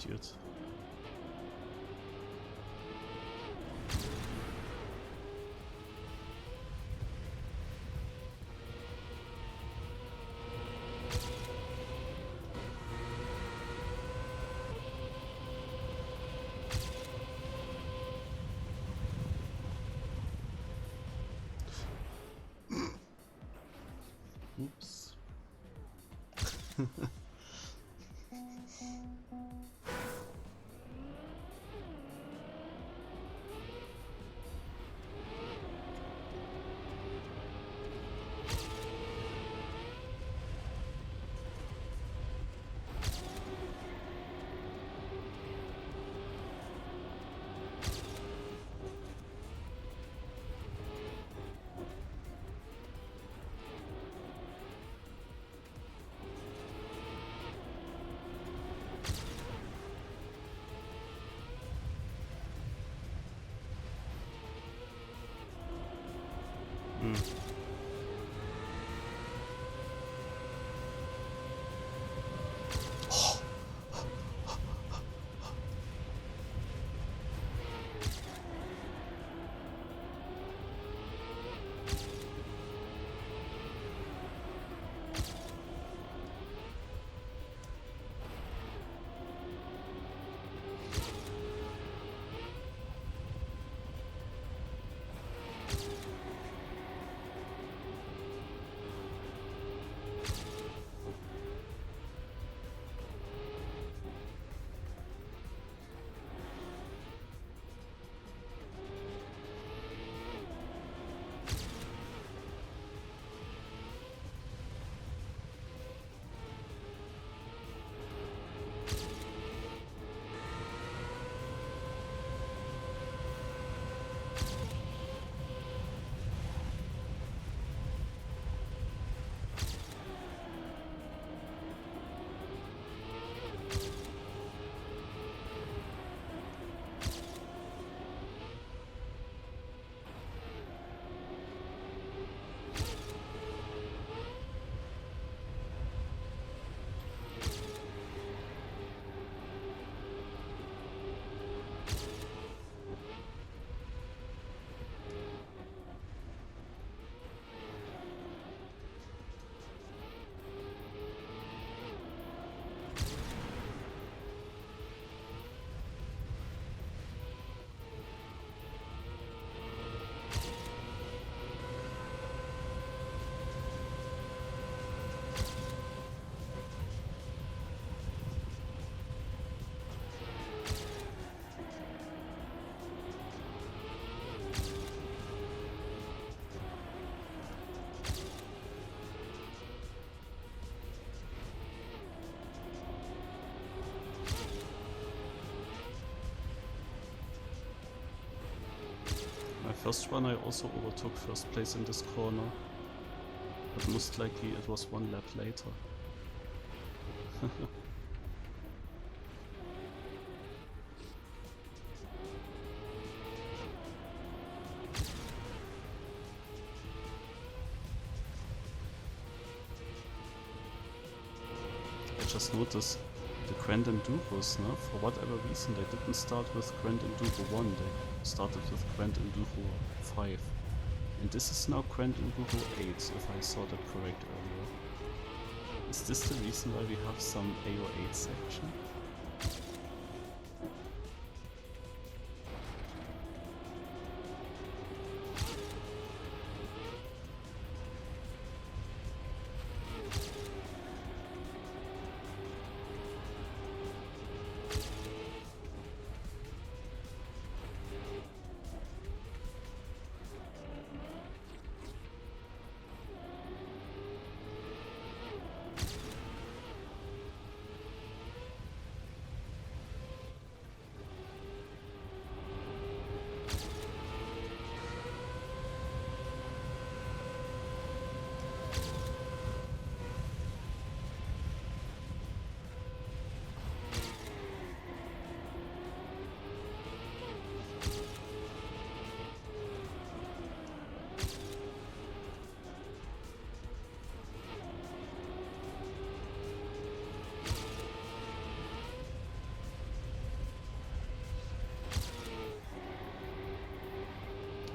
idiot. Oops. First run I also overtook first place in this corner, but most likely it was one lap later. I just noticed the Grand Enduros, no? For whatever reason they didn't start with Grand Enduro 1, they started with Grand Enduro 5. And this is now Grand Enduro 8, if I saw that correct earlier. Is this the reason why we have some AO8 section?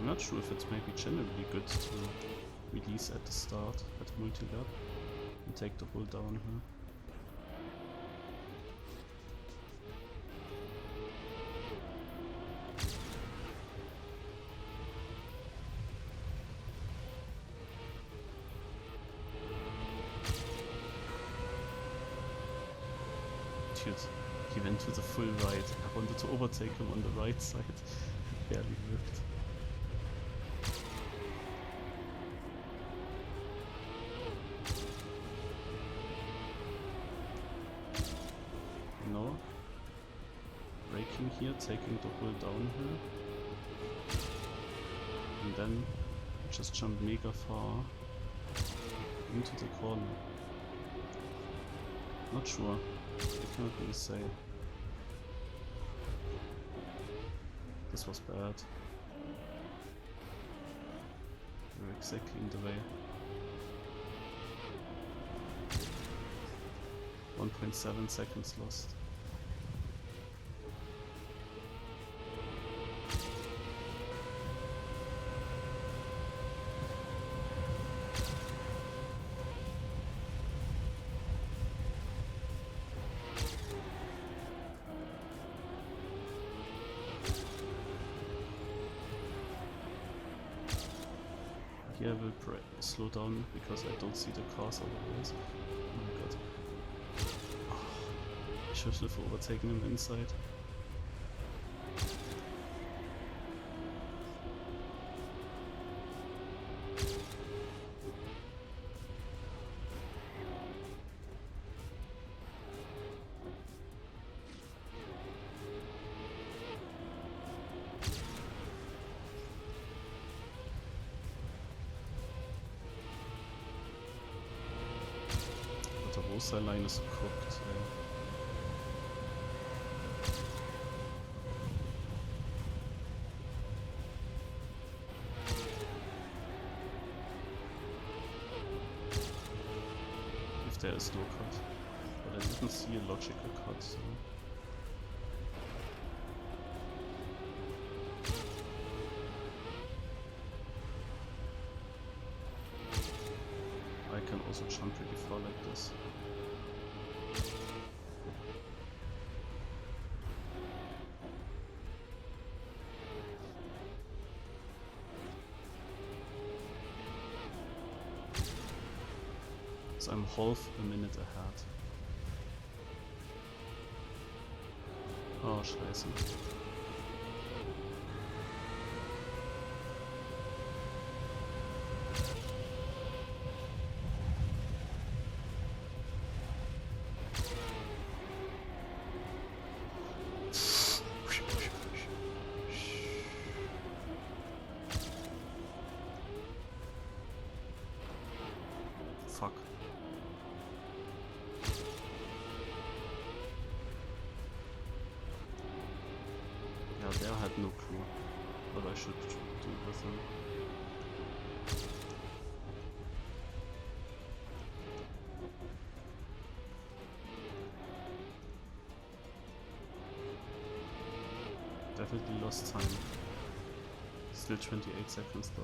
I'm not sure if it's maybe generally good to release at the start, at multi-lap, and take the whole downhill. Dude, he went to the full right. I wanted to overtake him on the right side. It barely worked. No. Braking here, taking the whole downhill. And then just jump mega far into the corner. Not sure. I cannot really say. This was bad. We're exactly in the way. 1.7 seconds lost. Here I will slow down because I don't see the cars otherwise. Oh my god. I should have overtaken him inside. The Rosa line is cooked. If there is no cut. But I didn't see a logical cut, so... I can also jump really far like this. So I'm half a minute ahead. Oh, scheiße. Fuck. Yeah, there I had no clue what I should do with him. Definitely lost time. Still 28 seconds though.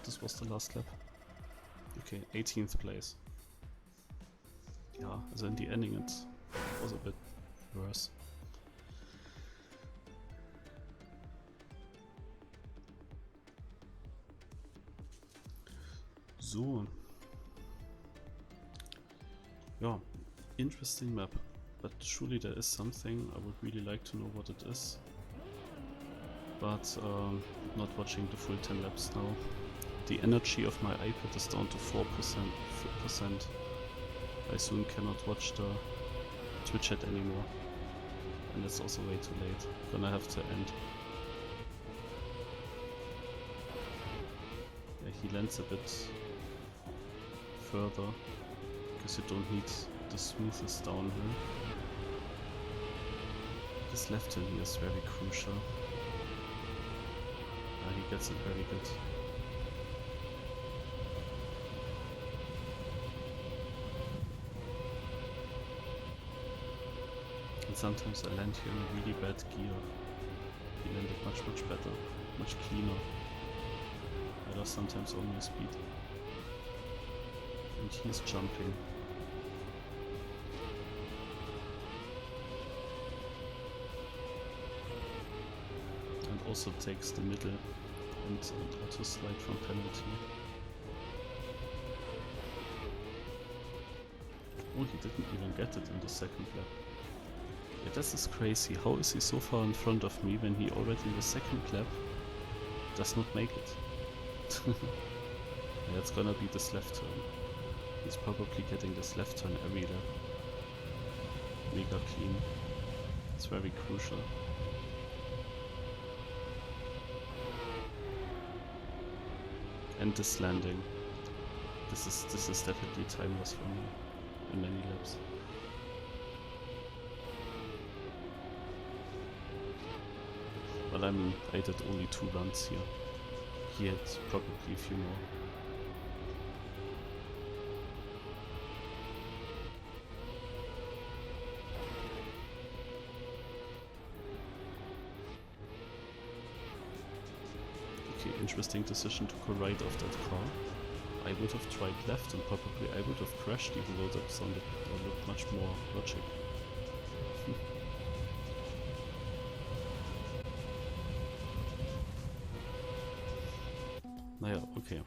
This was the last lap. Okay, 18th place. Yeah, also in the ending it was a bit worse. So. Yeah, interesting map. But surely there is something. I would really like to know what it is. But not watching the full 10 laps now. The energy of my iPad is down to 4%. I soon cannot watch the Twitch chat anymore. And it's also way too late. Then I have to end. Yeah, he lands a bit further because you don't need the smoothest downhill. This left turn here is very crucial. He gets it very good. And sometimes I land here in a really bad gear. He landed much better, much cleaner. I lost sometimes only a speed. And he's jumping. And also takes the middle and auto slide from penalty. Oh, he didn't even get it in the second lap. Yeah, this is crazy. How is he so far in front of me when he already in the second lap does not make it? Yeah, it's gonna be this left turn. He's probably getting this left turn every lap. Mega clean. It's very crucial. And this landing. This is definitely timeless for me in many laps. But I mean, I did only 2 runs here. He had probably a few more. Okay, interesting decision to go right of that car. I would have tried left and probably I would have crashed, even though that sounded looked much more logic. Naja, okay.